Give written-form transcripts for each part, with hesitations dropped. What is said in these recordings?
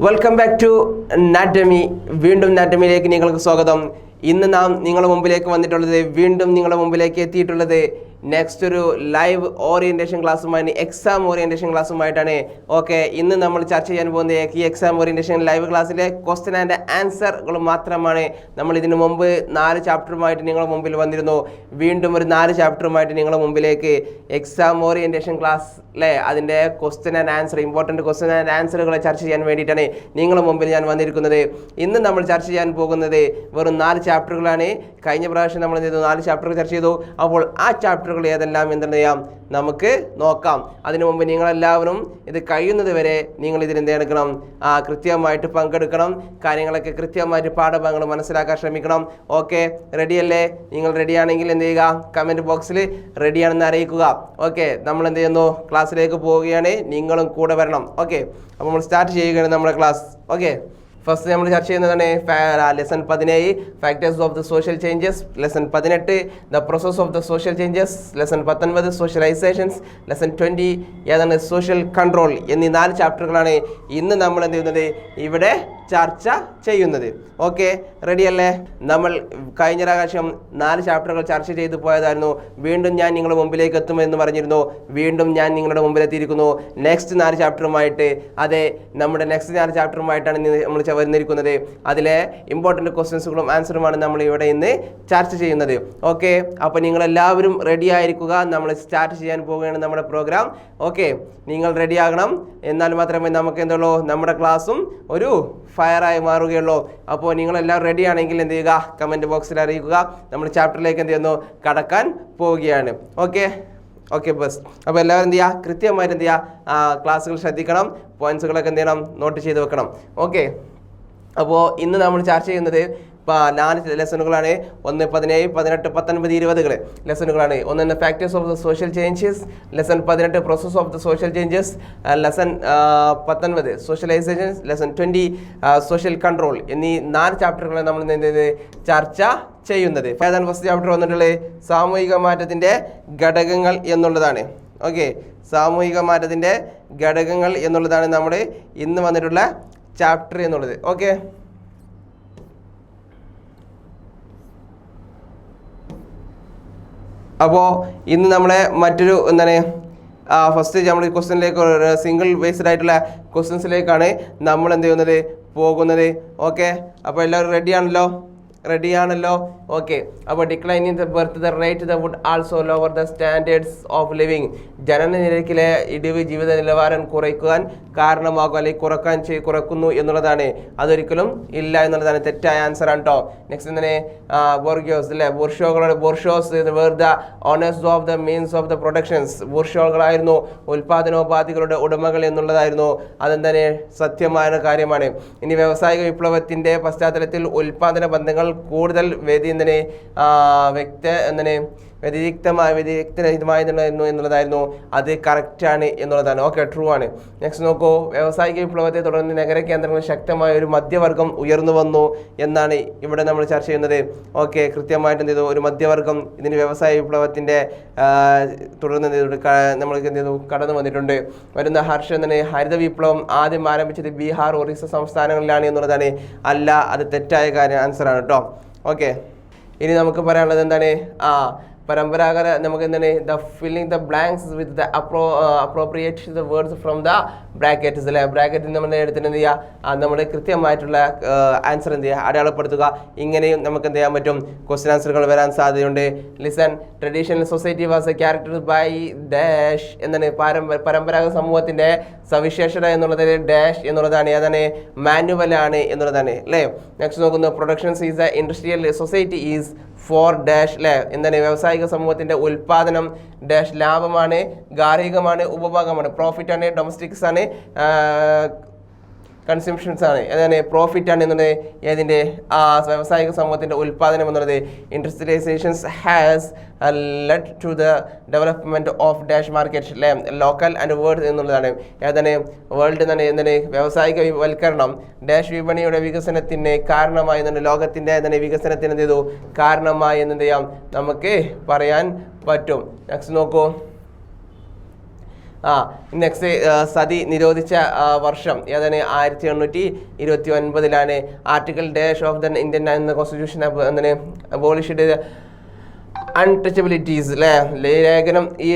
Welcome back to നാറ്റമി. വീണ്ടും നാറ്റമിയിലേക്ക് നിങ്ങൾക്ക് സ്വാഗതം. ഇന്ന് നാം നിങ്ങളുടെ മുമ്പിലേക്ക് വന്നിട്ടുള്ളത്, വീണ്ടും നിങ്ങളുടെ മുമ്പിലേക്ക് എത്തിയിട്ടുള്ളത് നെക്സ്റ്റ് ഒരു ലൈവ് ഓറിയൻറ്റേഷൻ ക്ലാസ്സുമായി, എക്സാം ഓറിയൻറ്റേഷൻ ക്ലാസ്സുമായിട്ടാണ്. ഓക്കെ, ഇന്ന് നമ്മൾ ചർച്ച ചെയ്യാൻ പോകുന്നത് ഈ എക്സാം ഓറിയൻറ്റേഷൻ ലൈവ് ക്ലാസ്സിലെ ക്വസ്റ്റ്യൻ ആൻഡ് ആൻസറുകൾ മാത്രമാണ്. നമ്മൾ ഇതിനു മുമ്പ് 4 ചാപ്റ്ററുമായിട്ട് നിങ്ങളുടെ മുമ്പിൽ വന്നിരുന്നു. വീണ്ടും ഒരു 4 ചാപ്റ്ററുമായിട്ട് നിങ്ങളുടെ മുമ്പിലേക്ക് എക്സാം ഓറിയൻറ്റേഷൻ ക്ലാസ്സിലെ അതിൻ്റെ question and answer, important question and ആൻസറുകളെ ചർച്ച ചെയ്യാൻ വേണ്ടിയിട്ടാണ് നിങ്ങളുടെ മുമ്പിൽ ഞാൻ വന്നിരിക്കുന്നത്. ഇന്ന് നമ്മൾ ചർച്ച ചെയ്യാൻ പോകുന്നത് വെറും 4 ചാപ്റ്ററുകളാണ്. കഴിഞ്ഞ പ്രാവശ്യം നമ്മൾ 4 ചാപ്റ്ററുകൾ ചർച്ച ചെയ്തു. അപ്പോൾ ആ ചാപ്റ്ററുകൾ ഏതെല്ലാം എന്തെന്ന് ചെയ്യാം നമുക്ക് നോക്കാം. അതിനു മുമ്പ് നിങ്ങളെല്ലാവരും ഇത് കഴിയുന്നത് വരെ നിങ്ങൾ ഇതിനെന്ത് എടുക്കണം, കൃത്യമായിട്ട് പങ്കെടുക്കണം. കാര്യങ്ങളൊക്കെ കൃത്യമായിട്ട് പാഠഭാഗങ്ങൾ മനസ്സിലാക്കാൻ ശ്രമിക്കണം. ഓക്കെ, റെഡിയല്ലേ? നിങ്ങൾ റെഡിയാണെങ്കിൽ എന്ത് ചെയ്യുക, കമൻറ്റ് ബോക്സിൽ റെഡിയാണെന്ന് അറിയിക്കുക. ഓക്കെ, നമ്മൾ എന്ത് ചെയ്യുന്നു, ക്ലാസ്സിലേക്ക് പോവുകയാണ്. നിങ്ങളും കൂടെ വരണം. ഓക്കെ, അപ്പോൾ നമ്മൾ സ്റ്റാർട്ട് ചെയ്യുകയാണ് നമ്മുടെ ക്ലാസ്. ഓക്കെ, ഫസ്റ്റ് നമ്മൾ ചർച്ച ചെയ്യുന്നതാണ് lesson 17 factors of the social changes, lesson 18 the process of the social changes, lesson 19 socializations, lesson 20 ഏതാണ് സോഷ്യൽ കൺട്രോൾ എന്നീ 4 ചാപ്റ്ററുകളാണ് ഇന്ന് നമ്മൾ എന്ത് ചെയ്യുന്നത്, ഇവിടെ ചർച്ച ചെയ്യുന്നത്. ഓക്കെ, റെഡിയല്ലേ? നമ്മൾ കഴിഞ്ഞ പ്രാവശ്യം 4 ചാപ്റ്ററുകൾ ചർച്ച ചെയ്തു പോയതായിരുന്നു. വീണ്ടും ഞാൻ നിങ്ങളുടെ മുമ്പിലേക്ക് എത്തുമെന്ന് പറഞ്ഞിരുന്നു. വീണ്ടും ഞാൻ നിങ്ങളുടെ മുമ്പിൽ എത്തിയിരിക്കുന്നു നെക്സ്റ്റ് 4 ചാപ്റ്ററുമായിട്ട്. അതെ, നമ്മുടെ നെക്സ്റ്റ് 4 ചാപ്റ്ററുമായിട്ടാണ് നമ്മൾ വന്നിരിക്കുന്നത്. അതിലെ ഇമ്പോർട്ടൻറ്റ് ക്വസ്റ്റ്യൻസുകളും ആൻസറുമാണ് നമ്മൾ ഇവിടെ ഇന്ന് ചർച്ച ചെയ്യുന്നത്. ഓക്കെ, അപ്പോൾ നിങ്ങളെല്ലാവരും റെഡി ആയിരിക്കുക. നമ്മൾ സ്റ്റാർട്ട് ചെയ്യാൻ പോവുകയാണ് നമ്മുടെ പ്രോഗ്രാം. ഓക്കെ, നിങ്ങൾ റെഡി ആകണം. എന്നാൽ മാത്രമേ നമുക്ക് എന്തുള്ളൂ, നമ്മുടെ ക്ലാസ്സും ഒരു ഫയറായി മാറുകയുള്ളൂ. അപ്പോൾ നിങ്ങളെല്ലാവരും റെഡി ആണെങ്കിൽ എന്ത് ചെയ്യുക, കമൻറ്റ് ബോക്സിൽ അറിയിക്കുക. നമ്മൾ ചാപ്റ്ററിലേക്ക് എന്ത് ചെയ്യുന്നു, കടക്കാൻ പോവുകയാണ്. Okay bus. അപ്പോൾ എല്ലാവരും എന്ത് ചെയ്യുക, കൃത്യമായിട്ട് എന്ത് ചെയ്യുക, ക്ലാസ്സുകൾ ശ്രദ്ധിക്കണം. പോയിൻറ്റ്സുകളൊക്കെ എന്ത് ചെയ്യണം, നോട്ട് ചെയ്ത് വെക്കണം. ഓക്കെ, അപ്പോൾ ഇന്ന് നമ്മൾ ചർച്ച ചെയ്യുന്നത് 4 ലെസണുകളാണ്. 1, 17, 18, 19, 20 ലെസണുകളാണ്. 1 factors of the social changes, lesson 18 process of the social changes, lesson 19 socializations, lesson 20 social control എന്നീ 4 ചാപ്റ്ററുകളാണ് നമ്മൾ ചർച്ച ചെയ്യുന്നത്. ഏതാണ് ഫസ്റ്റ് ചാപ്റ്റർ വന്നിട്ടുള്ളത്? സാമൂഹിക മാറ്റത്തിൻ്റെ ഘടകങ്ങൾ എന്നുള്ളതാണ്. ഓക്കെ, സാമൂഹിക മാറ്റത്തിൻ്റെ ഘടകങ്ങൾ എന്നുള്ളതാണ് നമ്മുടെ ഇന്ന് വന്നിട്ടുള്ള ചാപ്റ്റർ എന്നുള്ളത്. ഓക്കെ, അപ്പോൾ ഇന്ന് നമ്മളെ മറ്റൊരു ഫസ്റ്റ് നമ്മൾ ക്വസ്റ്റ്യനിലേക്ക് സിംഗിൾ ബേസ്ഡ് ആയിട്ടുള്ള ക്വസ്റ്റ്യൻസിലേക്കാണ് നമ്മൾ എന്ത് ചെയ്യുന്നത്, പോകുന്നത്. ഓക്കെ, അപ്പോൾ എല്ലാവരും റെഡിയാണല്ലോ? ഓക്കെ, അപ്പോൾ declining the birth the rate the would also lower the standards of living. ജനന നിരക്കിലെ ഇടിവ് ജീവിത നിലവാരം കുറയ്ക്കാൻ കാരണമാകും, അല്ലെങ്കിൽ കുറക്കുന്നു എന്നുള്ളതാണ്. അതൊരിക്കലും ഇല്ല എന്നുള്ളതാണ് തെറ്റായ ആൻസർ ആണ് കേട്ടോ. നെക്സ്റ്റ് ബോർഗോസ് അല്ലേ, bourgeois where the owners of the means of the productions. ബോർഷോകളായിരുന്നു ഉൽപാദനോപാധികളുടെ ഉടമകൾ എന്നുള്ളതായിരുന്നു. അതെന്താണ് സത്യമായ കാര്യമാണ്. ഇനി വ്യാവസായിക വിപ്ലവത്തിൻ്റെ പശ്ചാത്തലത്തിൽ ഉൽപാദന ബന്ധങ്ങൾ കൂടുതൽ വ്യതിരിക്തമായിരുന്നു എന്നുള്ളതായിരുന്നു. അത് കറക്റ്റാണ് എന്നുള്ളതാണ്. ഓക്കെ, ട്രൂ ആണ്. നെക്സ്റ്റ് നോക്കൂ, വ്യാവസായിക വിപ്ലവത്തെ തുടർന്ന് നഗര കേന്ദ്രങ്ങളിൽ ശക്തമായ ഒരു മധ്യവർഗം ഉയർന്നു വന്നു എന്നാണ് ഇവിടെ നമ്മൾ ചർച്ച ചെയ്യുന്നത്. ഓക്കെ, കൃത്യമായിട്ട് എന്ത് ചെയ്തു, ഒരു മധ്യവർഗം ഇതിന് വ്യവസായ വിപ്ലവത്തിൻ്റെ തുടർന്ന് നമ്മൾക്ക് എന്ത് ചെയ്തു, കടന്നു വന്നിട്ടുണ്ട്. വരുന്ന ഹരിത വിപ്ലവം ആദ്യം ആരംഭിച്ചത് ബീഹാർ, ഒറീസ സംസ്ഥാനങ്ങളിലാണ് എന്നുള്ളതാണ്. അല്ല, അത് തെറ്റായ ആൻസറാണ് കേട്ടോ. ഓക്കെ, ഇനി നമുക്ക് പറയാനുള്ളത് എന്താണ്, പരമ്പരാഗത നമുക്ക് എന്താണ്, the filling the blanks with the appropriate the words from the brackets അല്ലെ. ബ്രാക്കറ്റിൽ നമ്മൾ എടുത്തിട്ട് എന്ത് ചെയ്യുക, നമ്മുടെ കൃത്യമായിട്ടുള്ള ആൻസർ എന്ത് ചെയ്യുക, അടയാളപ്പെടുത്തുക. ഇങ്ങനെയും നമുക്ക് എന്ത് ചെയ്യാൻ പറ്റും, ക്വസ്റ്റ്യൻ ആൻസറുകൾ വരാൻ സാധ്യതയുണ്ട്. Listen, traditional society was a character by dash എന്താണ്, പരമ്പരാഗത സമൂഹത്തിൻ്റെ സവിശേഷത എന്നുള്ളത് ഡാഷ് എന്നുള്ളതാണ്. ഏതാണ്, മാനുവലാണ് എന്നുള്ളതാണ് അല്ലേ. നെക്സ്റ്റ് നോക്കുന്നു, productions is a industrial society is for dash അല്ലേ. എന്താണ്, വ്യവസായിക സമൂഹത്തിൻ്റെ ഉൽപാദനം ഡാഷ് ലാഭമാണ്, ഗാർഹികമാണ്, ഉപഭോഗമാണ്. പ്രോഫിറ്റ് ആണ്, ഡൊമസ്റ്റിക്സ് ആണ്, കൺസ്യൂംഷൻസ് ആണ്. ഏതാണ്, പ്രോഫിറ്റ് ആണ് എന്നുള്ളത് ഏതിൻ്റെ, വ്യവസായിക സമൂഹത്തിൻ്റെ ഉൽപാദനം എന്നുള്ളത്. Industrializations has led to the development of dash market അല്ലേ, ലോക്കൽ ആൻഡ് വേൾഡ് എന്നുള്ളതാണ്. ഏതാണ്, വേൾഡ് എന്നാണ്. എന്താണ്, വ്യാവസായിക വൽക്കരണം ഡാഷ് വിപണിയുടെ വികസനത്തിന് കാരണമായി എന്നാണ്, ലോകത്തിൻ്റെ എന്താണ് വികസനത്തിന് എന്ത് ചെയ്തു, കാരണമായി എന്ത് ചെയ്യാം നമുക്ക് പറയാൻ പറ്റും. നെക്സ്റ്റ് നോക്കൂ, നെക്സ്റ്റ് സതി നിരോധിച്ച വർഷം ഏതാണ്? 1829 article dash of the Indian constitution എന്താണ് അബോളിഷ്ഡ് അൺടച്ചബിലിറ്റീസ് അല്ലേ? ലേഖനം ഈ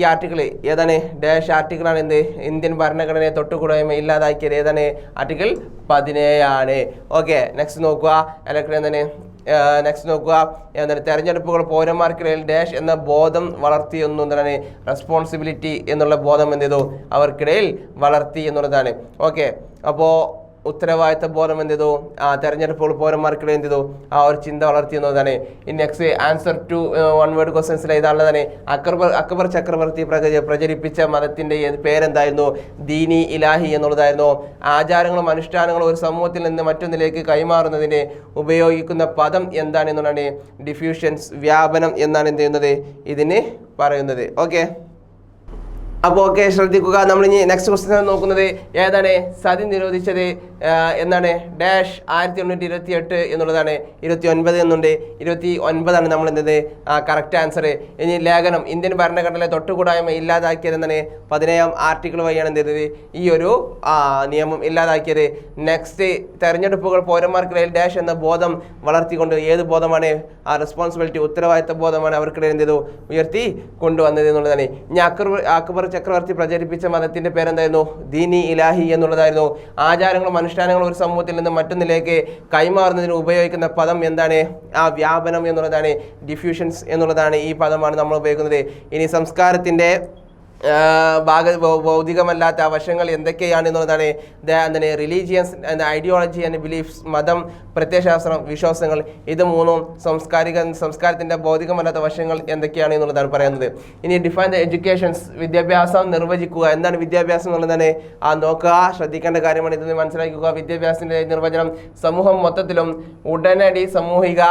ആർട്ടിക്കിൾ ഏതാണ്? ഡാഷ് ആർട്ടിക്കിളാണ് എന്ത്? ഇന്ത്യൻ ഭരണഘടനയെ തൊട്ടുകൂടായ്മ ഇല്ലാതാക്കിയത് ഏതാണ്? Article 17 okay. നെക്സ്റ്റ് നോക്കുക എന്താണ്? നെക്സ്റ്റ് നോക്കുക എന്താണ്? തെരഞ്ഞെടുപ്പുകൾ പൗരന്മാർക്കിടയിൽ ഡാഷ് എന്ന ബോധം വളർത്തി എന്താണ്? റെസ്പോൺസിബിലിറ്റി എന്നുള്ള ബോധം എന്ത് ചെയ്തു? അവർക്കിടയിൽ വളർത്തി എന്നുള്ളതാണ്. ഓക്കെ, അപ്പോൾ ഉത്തരവാദിത്ത ബോധം എന്ത് ചെയ്തു? തെരഞ്ഞെടുപ്പുകൾ പൗരന്മാർക്കിടയിൽ എന്ത് ചെയ്തു? ആ ഒരു ചിന്ത വളർത്തി എന്നുള്ളതാണ്. ഇനി next answer to one word ക്വസ്റ്റ്യൻസിലെ ഇതാണതാണ്. അക്ബർ ചക്രവർത്തി പ്രചരിപ്പിച്ച മതത്തിന്റെ പേരെന്തായിരുന്നു? ദീനി ഇലാഹി എന്നുള്ളതായിരുന്നു. ആചാരങ്ങളും അനുഷ്ഠാനങ്ങളും ഒരു സമൂഹത്തിൽ നിന്ന് മറ്റൊന്നിലേക്ക് കൈമാറുന്നതിന് ഉപയോഗിക്കുന്ന പദം എന്താണ് എന്നുള്ളതാണ്? ഡിഫ്യൂഷൻസ്, വ്യാപനം എന്നാണ് എന്ത് ചെയ്യുന്നത്? ഇതിന് പറയുന്നത്. ഓക്കെ, അപ്പോൾ ഓക്കെ ശ്രദ്ധിക്കുക. നമ്മളിനി നെക്സ്റ്റ് ക്വസ്റ്റ്യൻ നോക്കുന്നത് ഏതാണ്? സതി നിരോധിച്ചത് എന്നാണ്? ഡാഷ് 1828 എന്നുള്ളതാണ്. 29 എന്നുണ്ട്. 29 നമ്മൾ എന്തത് കറക്റ്റ് ആൻസർ. ഇനി ലേഖനം ഇന്ത്യൻ ഭരണഘടനയിലെ തൊട്ടുകൂടായ്മ ഇല്ലാതാക്കിയത് എന്താണ്? 17 ആർട്ടിക്കിൾ വഴിയാണ് എന്ത് ചെയ്തത്? ഈ ഒരു നിയമം ഇല്ലാതാക്കിയത്. നെക്സ്റ്റ് തെരഞ്ഞെടുപ്പുകൾ പൗരന്മാർക്കിടയിൽ ഡാഷ് എന്ന ബോധം വളർത്തിക്കൊണ്ട് ഏത് ബോധമാണ്? റെസ്പോൺസിബിലിറ്റി, ഉത്തരവാദിത്ത ബോധമാണ് അവർക്കിടയിൽ എന്ത് ചെയ്തു? ഉയർത്തി കൊണ്ടുവന്നത് എന്നുള്ളതാണ്. ഇനി അക്ബർ ചക്രവർത്തി പ്രചരിപ്പിച്ച മതത്തിന്റെ പേരെന്തായിരുന്നു? ദീനി ഇലാഹി എന്നുള്ളതായിരുന്നു. ആചാരങ്ങളും അനുഷ്ഠാനങ്ങളും ഒരു സമൂഹത്തിൽ നിന്ന് മറ്റൊന്നിലേക്ക് കൈമാറുന്നതിന് ഉപയോഗിക്കുന്ന പദം എന്താണ്? വ്യാപനം എന്നുള്ളതാണ്. ഡിഫ്യൂഷൻസ് എന്നുള്ളതാണ്. ഈ പദമാണ് നമ്മൾ ഉപയോഗിക്കുന്നത്. ഇനി സംസ്കാരത്തിന്റെ ഭൗതികമല്ലാത്ത വശങ്ങൾ എന്തൊക്കെയാണ് എന്നുള്ളതാണ്. എന്താണ്? Religions and ideology and beliefs, മതം, പ്രത്യയശാസ്ത്രം, വിശ്വാസങ്ങൾ. ഇത് മൂന്നും സംസ്കാരത്തിന്റെ ഭൗതികമല്ലാത്ത വശങ്ങൾ എന്തൊക്കെയാണ് എന്നുള്ളതാണ് പറയുന്നത്. ഇനി ഡിഫൈൻ ദ എഡ്യൂക്കേഷൻസ്, വിദ്യാഭ്യാസം നിർവചിക്കുക. എന്താണ് വിദ്യാഭ്യാസം എന്നുള്ളതാണ്? നോക്കുക, ശ്രദ്ധിക്കേണ്ട കാര്യമാണ്. ഇത് മനസ്സിലാക്കുക. വിദ്യാഭ്യാസത്തിന്റെ നിർവചനം സമൂഹം മൊത്തത്തിലും ഉടനടി സാമൂഹിക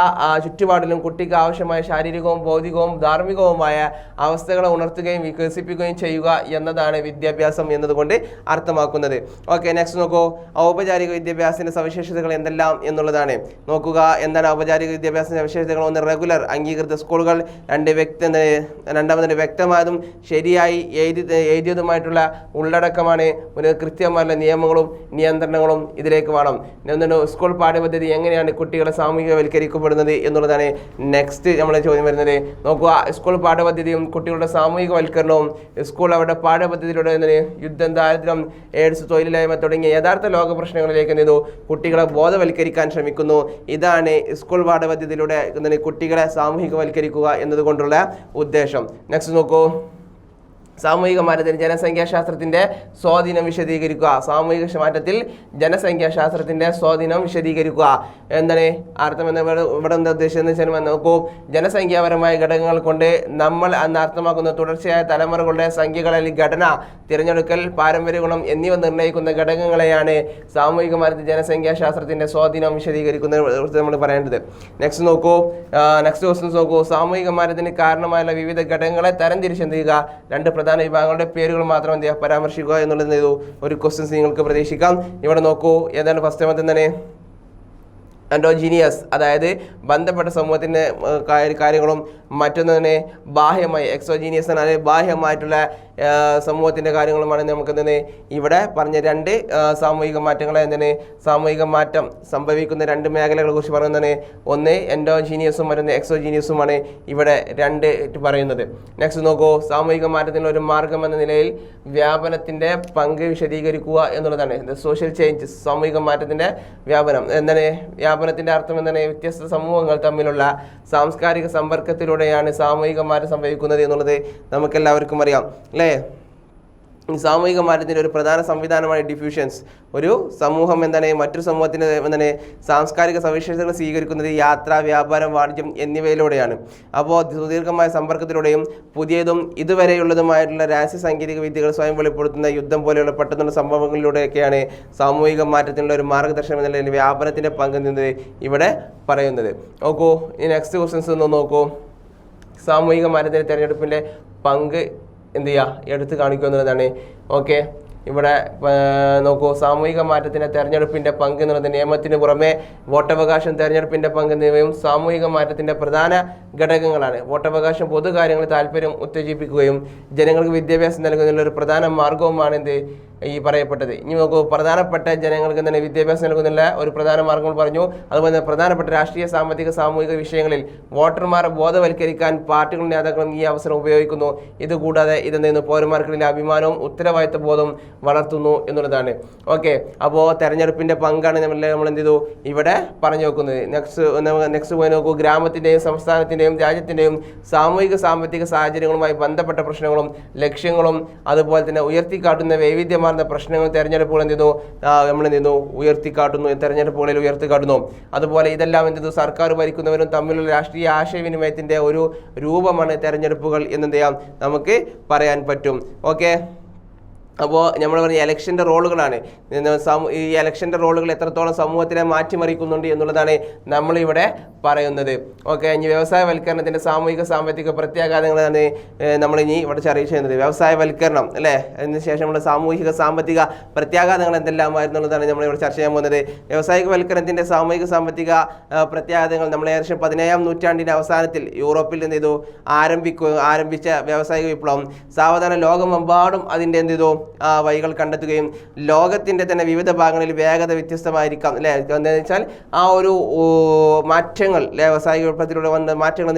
ചുറ്റുപാടിലും കുട്ടിക്ക് ആവശ്യമായ ശാരീരികവും ഭൗതികവും ധാർമ്മികവുമായ അവസ്ഥകളെ ഉണർത്തുകയും വികസിപ്പിക്കുകയും ചെയ്യുക എന്നതാണ് വിദ്യാഭ്യാസം എന്നതുകൊണ്ട് അർത്ഥമാക്കുന്നത്. ഓക്കെ, നെക്സ്റ്റ് നോക്കൂ. ഔപചാരിക വിദ്യാഭ്യാസത്തിന്റെ സവിശേഷതകൾ എന്തെല്ലാം എന്നുള്ളതാണ്. നോക്കുക, എന്താണ് ഔപചാരിക വിദ്യാഭ്യാസത്തിന്റെ സവിശേഷതകൾ? ഒന്ന്, റെഗുലർ അംഗീകൃത സ്കൂളുകൾ. രണ്ടാമത് വ്യക്തമായതും ശരിയായി എഴുതിയതുമായിട്ടുള്ള ഉള്ളടക്കമാണ്. കൃത്യമായ നിയമങ്ങളും നിയന്ത്രണങ്ങളും ഇതിലേക്ക് വേണം. സ്കൂൾ പാഠ്യപദ്ധതി എങ്ങനെയാണ് കുട്ടികളെ സാമൂഹികവൽക്കരിക്കപ്പെടുന്നത് എന്നുള്ളതാണ് നെക്സ്റ്റ് നമ്മളെ ചോദ്യം വരുന്നത്. നോക്കുക, സ്കൂൾ പാഠ്യപദ്ധതിയും കുട്ടികളുടെ സാമൂഹികവൽക്കരണവും. സ്കൂൾ അവരുടെ പാഠ്യപദ്ധതിയിലൂടെ യുദ്ധം, ദാരിദ്ര്യം, എയ്ഡ്സ്, തൊഴിലില്ലായ്മ തുടങ്ങിയ യഥാർത്ഥ ലോക പ്രശ്നങ്ങളിലേക്ക് എന്ത് ചെയ്തു? കുട്ടികളെ ബോധവൽക്കരിക്കാൻ ശ്രമിക്കുന്നു. ഇതാണ് സ്കൂൾ പാഠ്യപദ്ധതിയിലൂടെ കുട്ടികളെ സാമൂഹികവൽക്കരിക്കുക എന്നതുകൊണ്ടുള്ള ഉദ്ദേശം. നെക്സ്റ്റ് നോക്കൂ. സാമൂഹിക മാറ്റത്തിൽ ജനസംഖ്യാശാസ്ത്രത്തിന്റെ സ്വാധീനം വിശദീകരിക്കുക. സാമൂഹിക മാറ്റത്തിൽ ജനസംഖ്യാശാസ്ത്രത്തിന്റെ സ്വാധീനം വിശദീകരിക്കുക. എന്താണ് അർത്ഥം? ഇവിടെ എന്താ ഉദ്ദേശിച്ചത് നോക്കൂ. ജനസംഖ്യാപരമായ ഘടകങ്ങൾ കൊണ്ട് നമ്മൾ അന്ന് അർത്ഥമാക്കുന്ന തുടർച്ചയായ തലമുറകളുടെ സംഖ്യകളിൽ ഘടന, തിരഞ്ഞെടുക്കൽ, പാരമ്പര്യ ഗുണം എന്നിവ നിർണ്ണയിക്കുന്ന ഘടകങ്ങളെയാണ് സാമൂഹിക മാറ്റത്തിൽ ജനസംഖ്യാശാസ്ത്രത്തിന്റെ സ്വാധീനം വിശദീകരിക്കുന്നത് നമ്മൾ പറയേണ്ടത്. നെക്സ്റ്റ് നോക്കൂ. നെക്സ്റ്റ് ക്വസ്റ്റ്യൻസ് നോക്കൂ. സാമൂഹിക മാറ്റത്തിന് കാരണമായുള്ള വിവിധ ഘടകങ്ങളെ തരംതിരിച്ച് എന്ത് ചെയ്യുക? രണ്ട് പ്രധാന വിഭാഗങ്ങളുടെ പേരുകൾ മാത്രം എന്ത് ചെയ്യുക? പരാമർശിക്കുക എന്നുള്ളത് ഒരു ക്വസ്റ്റ്യൻസ് നിങ്ങൾക്ക് പ്രതീക്ഷിക്കാം. ഇവിടെ നോക്കൂ, ഏതാണ് ഫസ്റ്റ് എന്താണ്? എൻഡോജീനിയസ്, അതായത് ബന്ധപ്പെട്ട സമൂഹത്തിൻ്റെ കാര്യങ്ങളും. മറ്റൊന്ന് തന്നെ ബാഹ്യമായി എക്സോജീനിയസ്, അതായത് ബാഹ്യമായിട്ടുള്ള സമൂഹത്തിൻ്റെ കാര്യങ്ങളുമാണ് നമുക്ക് എന്താണ് ഇവിടെ പറഞ്ഞ രണ്ട് സാമൂഹിക മാറ്റങ്ങളെ എന്താണ് സാമൂഹിക മാറ്റം സംഭവിക്കുന്ന രണ്ട് മേഖലകളെ കുറിച്ച് പറയുന്നതാണ്. ഒന്ന് എൻഡോജീനിയസും മറ്റൊന്ന് എക്സോജീനിയസുമാണ് ഇവിടെ രണ്ട് പറയുന്നത്. നെക്സ്റ്റ് നോക്കൂ. സാമൂഹിക മാറ്റത്തിനുള്ള ഒരു മാർഗം എന്ന നിലയിൽ വ്യാപനത്തിൻ്റെ പങ്ക് വിശദീകരിക്കുക എന്നുള്ളതാണ്. സോഷ്യൽ ചേഞ്ചസ്, സാമൂഹിക മാറ്റത്തിൻ്റെ വ്യാപനം എന്താണ്? വ്യാപനത്തിൻ്റെ അർത്ഥം എന്താണ്? വ്യത്യസ്ത സമൂഹങ്ങൾ തമ്മിലുള്ള സാംസ്കാരിക സമ്പർക്കത്തിലൂടെയാണ് സാമൂഹിക മാറ്റം സംഭവിക്കുന്നത് എന്നുള്ളത് നമുക്കെല്ലാവർക്കും അറിയാം അല്ലേ? സാമൂഹിക മാറ്റത്തിൻ്റെ ഒരു പ്രധാന സംവിധാനമാണ് ഡിഫ്യൂഷൻസ്. ഒരു സമൂഹം എന്താണ് മറ്റൊരു സമൂഹത്തിൻ്റെ എന്താണ് സാംസ്കാരിക സവിശേഷതകൾ സ്വീകരിക്കുന്നത് യാത്ര, വ്യാപാരം, വാണിജ്യം എന്നിവയിലൂടെയാണ്. അപ്പോൾ സുദീർഘമായ സമ്പർക്കത്തിലൂടെയും പുതിയതും ഇതുവരെയുള്ളതുമായിട്ടുള്ള രഹസ്യ സാങ്കേതിക വിദ്യകൾ സ്വയം വെളിപ്പെടുത്തുന്ന യുദ്ധം പോലെയുള്ള പെട്ടെന്നുള്ള സംഭവങ്ങളിലൂടെയൊക്കെയാണ് സാമൂഹിക മാറ്റത്തിനുള്ള ഒരു മാർഗ്ഗദർശനം എന്നുള്ള വ്യാപനത്തിൻ്റെ പങ്ക് ഇവിടെ പറയുന്നത്. നോക്കൂ, ഈ നെക്സ്റ്റ് ക്വസ്റ്റ്യൻസ് ഒന്ന് നോക്കൂ. സാമൂഹിക മാറ്റത്തിൻ്റെ തിരഞ്ഞെടുപ്പിൻ്റെ പങ്ക് എന്ത് ചെയ്യുക? എടുത്ത് കാണിക്കുക എന്നുള്ളതാണ്. ഓക്കെ, ഇവിടെ നോക്കൂ, സാമൂഹിക മാറ്റത്തിന് തെരഞ്ഞെടുപ്പിൻ്റെ പങ്ക് എന്നുള്ളത് നിയമത്തിന് പുറമെ വോട്ടവകാശം, തെരഞ്ഞെടുപ്പിൻ്റെ പങ്ക് എന്നിവയും സാമൂഹിക മാറ്റത്തിൻ്റെ പ്രധാന ഘടകങ്ങളാണ്. വോട്ടവകാശം പൊതുകാര്യങ്ങളിൽ താല്പര്യം ഉത്തേജിപ്പിക്കുകയും ജനങ്ങൾക്ക് വിദ്യാഭ്യാസം നൽകുന്നതിനുള്ള ഒരു പ്രധാന മാർഗവുമാണ് എന്ത് ഈ പറയപ്പെട്ടത്. ഇനി നോക്കൂ, പ്രധാനപ്പെട്ട ജനങ്ങൾക്ക് തന്നെ വിദ്യാഭ്യാസം നൽകുന്നുള്ള ഒരു പ്രധാന മാർഗങ്ങൾ പറഞ്ഞു. അതുപോലെ തന്നെ പ്രധാനപ്പെട്ട രാഷ്ട്രീയ, സാമ്പത്തിക, സാമൂഹിക വിഷയങ്ങളിൽ വോട്ടർമാരെ ബോധവൽക്കരിക്കാൻ പാർട്ടികളും നേതാക്കളും ഈ അവസരം ഉപയോഗിക്കുന്നു. ഇതുകൂടാതെ ഇതെന്തെയ്യുന്നു, പൗരന്മാർക്കിടയിൽ അഭിമാനവും ഉത്തരവാദിത്വ ബോധവും വളർത്തുന്നു എന്നുള്ളതാണ്. ഓക്കെ, അപ്പോൾ തെരഞ്ഞെടുപ്പിൻ്റെ പങ്കാണ് നമ്മൾ എന്ത് ചെയ്തു ഇവിടെ പറഞ്ഞു വെക്കുന്നത്. നെക്സ്റ്റ് പോയി നോക്കൂ, ഗ്രാമത്തിൻ്റെയും സംസ്ഥാനത്തിൻ്റെയും രാജ്യത്തിൻ്റെയും സാമൂഹിക സാമ്പത്തിക സാഹചര്യങ്ങളുമായി ബന്ധപ്പെട്ട പ്രശ്നങ്ങളും ലക്ഷ്യങ്ങളും അതുപോലെ തന്നെ ഉയർത്തിക്കാട്ടുന്ന വൈവിധ്യമായ പ്രശ്നങ്ങൾ തെരഞ്ഞെടുപ്പുകൾ എന്ത് ചെയ്യുന്നു, നമ്മൾ എന്ത് ചെയ്യുന്നു, ഉയർത്തിക്കാട്ടുന്നു, തെരഞ്ഞെടുപ്പുകളിൽ ഉയർത്തിക്കാട്ടുന്നു. അതുപോലെ ഇതെല്ലാം എന്ത് ചെയ്തു, സർക്കാർ ഭരിക്കുന്നവരും തമ്മിലുള്ള രാഷ്ട്രീയ ആശയവിനിമയത്തിന്റെ ഒരു രൂപമാണ് തെരഞ്ഞെടുപ്പുകൾ എന്ന് ചെയ്യാം നമുക്ക് പറയാൻ പറ്റും. ഓക്കെ, അപ്പോൾ നമ്മൾ പറഞ്ഞ ഇലക്ഷൻ്റെ റോളുകളാണ്. ഈ ഇലക്ഷൻ്റെ റോളുകൾ എത്രത്തോളം സമൂഹത്തിനെ മാറ്റിമറിക്കുന്നുണ്ട് എന്നുള്ളതാണ് നമ്മളിവിടെ പറയുന്നത്. ഓക്കെ, ഇനി വ്യവസായവൽക്കരണത്തിൻ്റെ സാമൂഹിക സാമ്പത്തിക പ്രത്യാഘാതങ്ങളാണ് നമ്മളിനി ഇവിടെ ചർച്ച ചെയ്യുന്നത്. വ്യവസായവൽക്കരണം അല്ലേ, അതിനുശേഷം നമ്മുടെ സാമൂഹിക സാമ്പത്തിക പ്രത്യാഘാതങ്ങൾ എന്തെല്ലാമായിരുന്നുള്ളതാണ് നമ്മളിവിടെ ചർച്ച ചെയ്യാൻ പോകുന്നത്. വ്യവസായികവൽക്കരണത്തിൻ്റെ സാമൂഹിക സാമ്പത്തിക പ്രത്യാഘാതങ്ങൾ നമ്മൾ ഏകദേശം 17-ാം നൂറ്റാണ്ടിൻ്റെ അവസാനത്തിൽ യൂറോപ്പിൽ എന്ത് ചെയ്തു ആരംഭിച്ച വ്യാവസായിക വിപ്ലവം സാവധാനം ലോകമെമ്പാടും അതിൻ്റെ എന്ത് ചെയ്തു വഴികൾ കണ്ടെത്തുകയും ലോകത്തിൻ്റെ തന്നെ വിവിധ ഭാഗങ്ങളിൽ വേഗത വ്യത്യസ്തമായിരിക്കാം അല്ലേ. എന്താണെന്ന് വെച്ചാൽ ആ ഒരു മാറ്റങ്ങൾ വ്യവസായിക വിപ്ലവത്തിലൂടെ വന്ന മാറ്റങ്ങൾ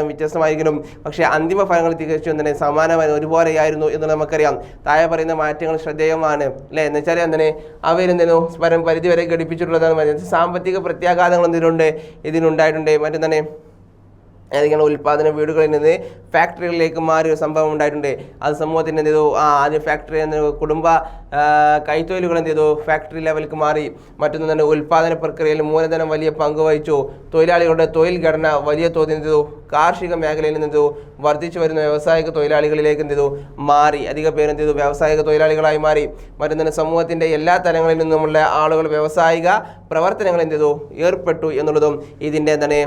വ്യത്യസ്തമായിരിക്കും, പക്ഷേ അന്തിമ ഫലങ്ങൾ തികച്ചും തന്നെ സമാനമായി ഒരുപോലെയായിരുന്നു എന്ന് നമുക്കറിയാം. താഴെ പറയുന്ന മാറ്റങ്ങൾ ശ്രദ്ധേയമാണ് അല്ലേ. എന്ന് വെച്ചാൽ എന്താണ് അവരെന്തെങ്കിലും പരിധിവരെ ഘടിപ്പിച്ചിട്ടുള്ളതാണ്. സാമ്പത്തിക പ്രത്യാഘാതങ്ങൾ എന്തിനുണ്ട്, ഇതിനുണ്ടായിട്ടുണ്ട്. മറ്റെന്താണ്, ഏതെങ്കിലും ഉൽപ്പാദന വീടുകളിൽ നിന്ന് ഫാക്ടറികളിലേക്ക് മാറിയ സംഭവം ഉണ്ടായിട്ടുണ്ട്. അത് സമൂഹത്തിന് എന്ത് ചെയ്തു, ആദ്യം ഫാക്ടറി കുടുംബ കൈത്തൊഴിലുകൾ എന്ത് ചെയ്തു ഫാക്ടറി ലെവലിലേക്ക് മാറി. മറ്റൊന്ന് തന്നെ ഉൽപ്പാദന പ്രക്രിയയിൽ മൂലധനം വലിയ പങ്ക് വഹിച്ചു. തൊഴിലാളികളുടെ തൊഴിൽ ഘടന വലിയ തോതിൽ എന്ത് ചെയ്തു കാർഷിക മേഖലയിൽ നിന്ന് എന്ത് ചെയ്തു വർദ്ധിച്ചു വരുന്ന വ്യാവസായിക തൊഴിലാളികളിലേക്ക് എന്ത് ചെയ്തു മാറി. അധിക പേര് എന്ത് ചെയ്തു വ്യാവസായിക തൊഴിലാളികളായി മാറി. മറ്റൊന്ന് സമൂഹത്തിൻ്റെ എല്ലാ തലങ്ങളിൽ നിന്നുമുള്ള ആളുകൾ വ്യാവസായിക പ്രവർത്തനങ്ങൾ എന്ത് ചെയ്തു ഏർപ്പെട്ടു എന്നുള്ളതും ഇതിൻ്റെ എന്താണ്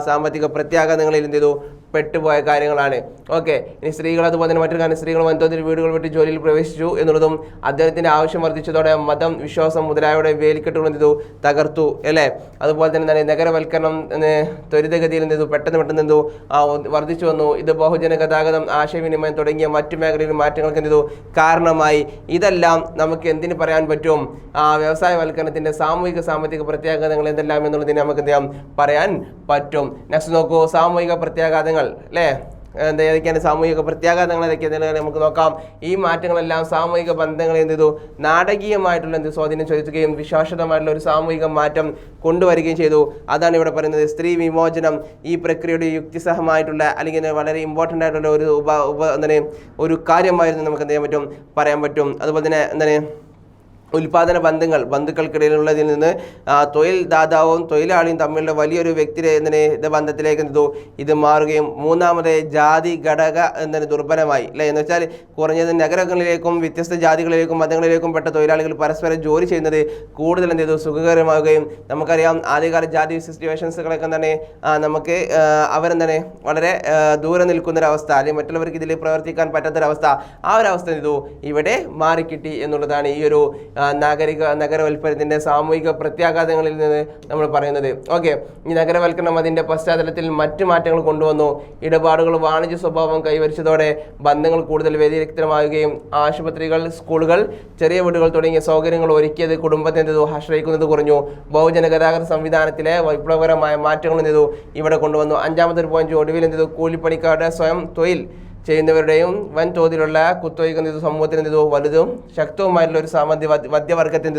സാമ്പത്തിക പ്രത്യാഘാതങ്ങളിൽ എന്ത് ചെയ്തു പെട്ടുപോയ കാര്യങ്ങളാണ്. ഓക്കെ, ഇനി സ്ത്രീകൾ അതുപോലെ തന്നെ മറ്റൊരു കാര്യം, സ്ത്രീകൾ വൻതോതിൽ വീടുകൾ വിട്ട് ജോലിയിൽ പ്രവേശിച്ചു എന്നുള്ളതും അദ്ദേഹത്തിൻ്റെ ആവശ്യം വർദ്ധിച്ചതോടെ മതം, വിശ്വാസം മുതലായവയുടെ വേലിക്കെട്ടുകൾ എന്ത് ചെയ്തു തകർത്തു അല്ലേ. അതുപോലെ തന്നെ നഗരവൽക്കരണം ത്വരിതഗതിയിൽ എന്ത് ചെയ്തു പെട്ടെന്ന് എന്തു വർദ്ധിച്ചു വന്നു. ഇത് ബഹുജന ഗതാഗതം, ആശയവിനിമയം തുടങ്ങിയ മറ്റു മേഖലയിൽ മാറ്റങ്ങൾക്ക് എന്ത് ചെയ്തു കാരണമായി. ഇതെല്ലാം നമുക്ക് എന്തിന് പറയാൻ പറ്റും, വ്യവസായവൽക്കരണത്തിൻ്റെ സാമൂഹിക സാമ്പത്തിക പ്രത്യാഘാതങ്ങൾ എന്തെല്ലാം എന്നുള്ളതിന് നമുക്ക് എന്ത് ചെയ്യാം പറയാൻ പറ്റും. നെക്സ്റ്റ് നോക്കൂ, സാമൂഹിക പ്രത്യാഘാതങ്ങൾ അല്ലേ. ഏതൊക്കെയാണ് സാമൂഹിക പ്രത്യാഘാതങ്ങൾ ഏതൊക്കെയാണ് നമുക്ക് നോക്കാം. ഈ മാറ്റങ്ങളെല്ലാം സാമൂഹിക ബന്ധങ്ങളെ എന്ത് ചെയ്തു നാടകീയമായിട്ടുള്ള സ്വാധീനം ചെലുത്തുകയും വിശ്വാസമായിട്ടുള്ള ഒരു സാമൂഹിക മാറ്റം കൊണ്ടുവരികയും ചെയ്തു. അതാണ് ഇവിടെ പറയുന്നത്. സ്ത്രീ വിമോചനം ഈ പ്രക്രിയയുടെ യുക്തിസഹമായിട്ടുള്ള അല്ലെങ്കിൽ വളരെ ഇമ്പോർട്ടൻ്റ് ആയിട്ടുള്ള ഒരു കാര്യമായിരുന്നു നമുക്ക് എന്ത് ചെയ്യാൻ പറ്റും പറയാൻ പറ്റും. അതുപോലെ തന്നെ എന്താണ് ഉൽപാദന ബന്ധുക്കൾക്കിടയിലുള്ളതിൽ നിന്ന് തൊഴിൽ ദാതാവും തൊഴിലാളിയും തമ്മിലുള്ള വലിയൊരു വ്യക്തിയുടെ ബന്ധത്തിലേക്ക് എന്തു ഇത് മാറുകയും മൂന്നാമത് ജാതി ഘടക ദുർബലമായി അല്ലേ. എന്ന് വെച്ചാൽ കുറഞ്ഞത് നഗരങ്ങളിലേക്കും വ്യത്യസ്ത ജാതികളിലേക്കും മതങ്ങളിലേക്കും പെട്ട തൊഴിലാളികൾ പരസ്പരം ജോലി ചെയ്യുന്നത് കൂടുതൽ എന്ത് ചെയ്തു സുഖകരമാവുകയും നമുക്കറിയാം ആദ്യകാല ജാതി സിറ്റുവേഷൻസുകളൊക്കെ തന്നെ നമുക്ക് അവരെന്താണ് വളരെ ദൂരെ നിൽക്കുന്നൊരവസ്ഥ അല്ലെങ്കിൽ മറ്റുള്ളവർക്ക് ഇതിൽ പ്രവർത്തിക്കാൻ പറ്റാത്തൊരവസ്ഥ, ആ ഒരു അവസ്ഥ എന്തു ഇവിടെ മാറിക്കിട്ടി എന്നുള്ളതാണ് ഈ ഒരു നഗരവൽക്കരണത്തിൻ്റെ സാമൂഹിക പ്രത്യാഘാതങ്ങളിൽ നിന്ന് നമ്മൾ പറയുന്നത്. ഓക്കെ, ഈ നഗരവൽക്കരണം അതിൻ്റെ പശ്ചാത്തലത്തിൽ മറ്റു മാറ്റങ്ങൾ കൊണ്ടുവന്നു. ഇടപാടുകൾ വാണിജ്യ സ്വഭാവം കൈവരിച്ചതോടെ ബന്ധങ്ങൾ കൂടുതൽ വ്യതിരിക്തമാവുകയും ആശുപത്രികൾ, സ്കൂളുകൾ, ചെറിയ വീടുകൾ തുടങ്ങിയ സൗകര്യങ്ങൾ ഒരുക്കിയത് കുടുംബത്തെ ആശ്രയിക്കുന്നത് കുറഞ്ഞു. ബഹുജന ഗതാഗത സംവിധാനത്തിലെ വിപ്ലവകരമായ മാറ്റങ്ങൾ ഇവിടെ കൊണ്ടുവന്നു. അഞ്ചാമത്തെ ഒരു പോയിന്റ് ഒടുവിൽ കൂലിപ്പണിക്കാരുടെ സ്വയം തൊഴിൽ ചെയ്യുന്നവരുടെയും വൻതോതിലുള്ള കുത്തൊഴുക്ക് സമൂഹത്തിന് വലുതും ശക്തവുമായിട്ടുള്ള ഒരു മധ്യവർഗത്തെ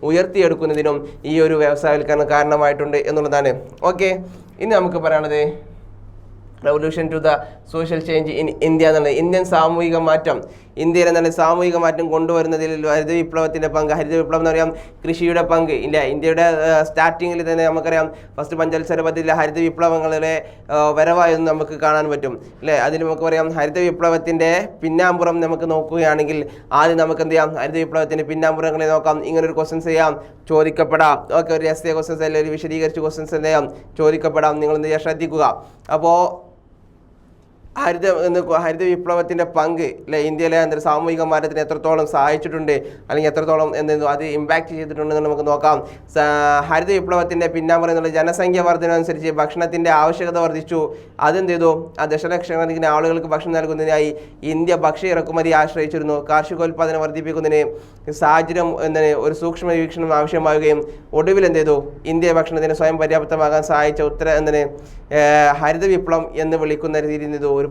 ഉയർത്തിയെടുക്കുന്നതിനും ഈ ഒരു വ്യവസായവൽക്കരണം കാരണമായിട്ടുണ്ട് എന്നുള്ളതാണ്. ഓക്കെ, ഇനി നമുക്ക് പറയാനുള്ളത് revolution to the social change in India എന്നുള്ളത്. ഇന്ത്യൻ സാമൂഹിക മാറ്റം, ഇന്ത്യയിൽ എന്താണ് സാമൂഹിക മാറ്റം കൊണ്ടുവരുന്നതിൽ ഹരിത വിപ്ലവത്തിൻ്റെ പങ്ക്. ഹരിത വിപ്ലവം എന്ന് പറയാം കൃഷിയുടെ പങ്ക് ഇല്ല. ഇന്ത്യയുടെ സ്റ്റാർട്ടിങ്ങിൽ തന്നെ നമുക്കറിയാം ഫസ്റ്റ് പഞ്ചവത്സര പദ്ധതിയിലെ ഹരിത വിപ്ലവങ്ങളുടെ വരവായെന്ന് നമുക്ക് കാണാൻ പറ്റും അല്ലേ. അതിൽ നമുക്ക് പറയാം ഹരിത വിപ്ലവത്തിൻ്റെ പിന്നാമ്പുറം നമുക്ക് നോക്കുകയാണെങ്കിൽ ആദ്യം നമുക്ക് എന്ത് ചെയ്യാം ഹരിത വിപ്ലവത്തിൻ്റെ പിന്നാമ്പുറങ്ങളെ നോക്കാം. ഇങ്ങനൊരു ക്വസ്റ്റ്യൻസ് ചെയ്യാം, ചോദിക്കപ്പെടാം. ഓക്കെ, ഒരു എസ്സേ ക്വസ്റ്റ്യൻസ് അല്ലെങ്കിൽ ഒരു വിശദീകരിച്ച ക്വസ്റ്റ്യൻസ് എന്ത് ചെയ്യാം ചോദിക്കപ്പെടാം. നിങ്ങൾ എന്ത് ചെയ്യാം ശ്രദ്ധിക്കുക. അപ്പോൾ ഹരിത വിപ്ലവത്തിൻ്റെ പങ്ക് അല്ലെ ഇന്ത്യയിലെ സാമൂഹിക മാറ്റത്തിന് എത്രത്തോളം സഹായിച്ചിട്ടുണ്ട് അല്ലെങ്കിൽ എത്രത്തോളം അത് ഇമ്പാക്റ്റ് ചെയ്തിട്ടുണ്ടെന്ന് നമുക്ക് നോക്കാം. ഹരിത വിപ്ലവത്തിൻ്റെ പിന്നാമ്പുറം എന്നുള്ള ജനസംഖ്യ വർധനമനുസരിച്ച് ഭക്ഷണത്തിൻ്റെ ആവശ്യകത വർദ്ധിച്ചു. അതെന്ത് ചെയ്തു? ആ ദശലക്ഷക്കണക്കിന് ആളുകൾക്ക് ഭക്ഷണം നൽകുന്നതിനായി ഇന്ത്യ ഭക്ഷ്യ ഇറക്കുമതി ആശ്രയിച്ചിരുന്നു. കാർഷികോൽപാദനം വർദ്ധിപ്പിക്കുന്നതിന് സാഹചര്യം ഒരു സൂക്ഷ്മ വീക്ഷണം ആവശ്യമാവുകയും ഒടുവിൽ എന്ത് ചെയ്തു? ഇന്ത്യ ഭക്ഷണത്തിന് സ്വയം പര്യാപ്തമാകാൻ സഹായിച്ച ഹരിത വിപ്ലവം എന്ന് വിളിക്കുന്ന രീതിയിൽ ഒരു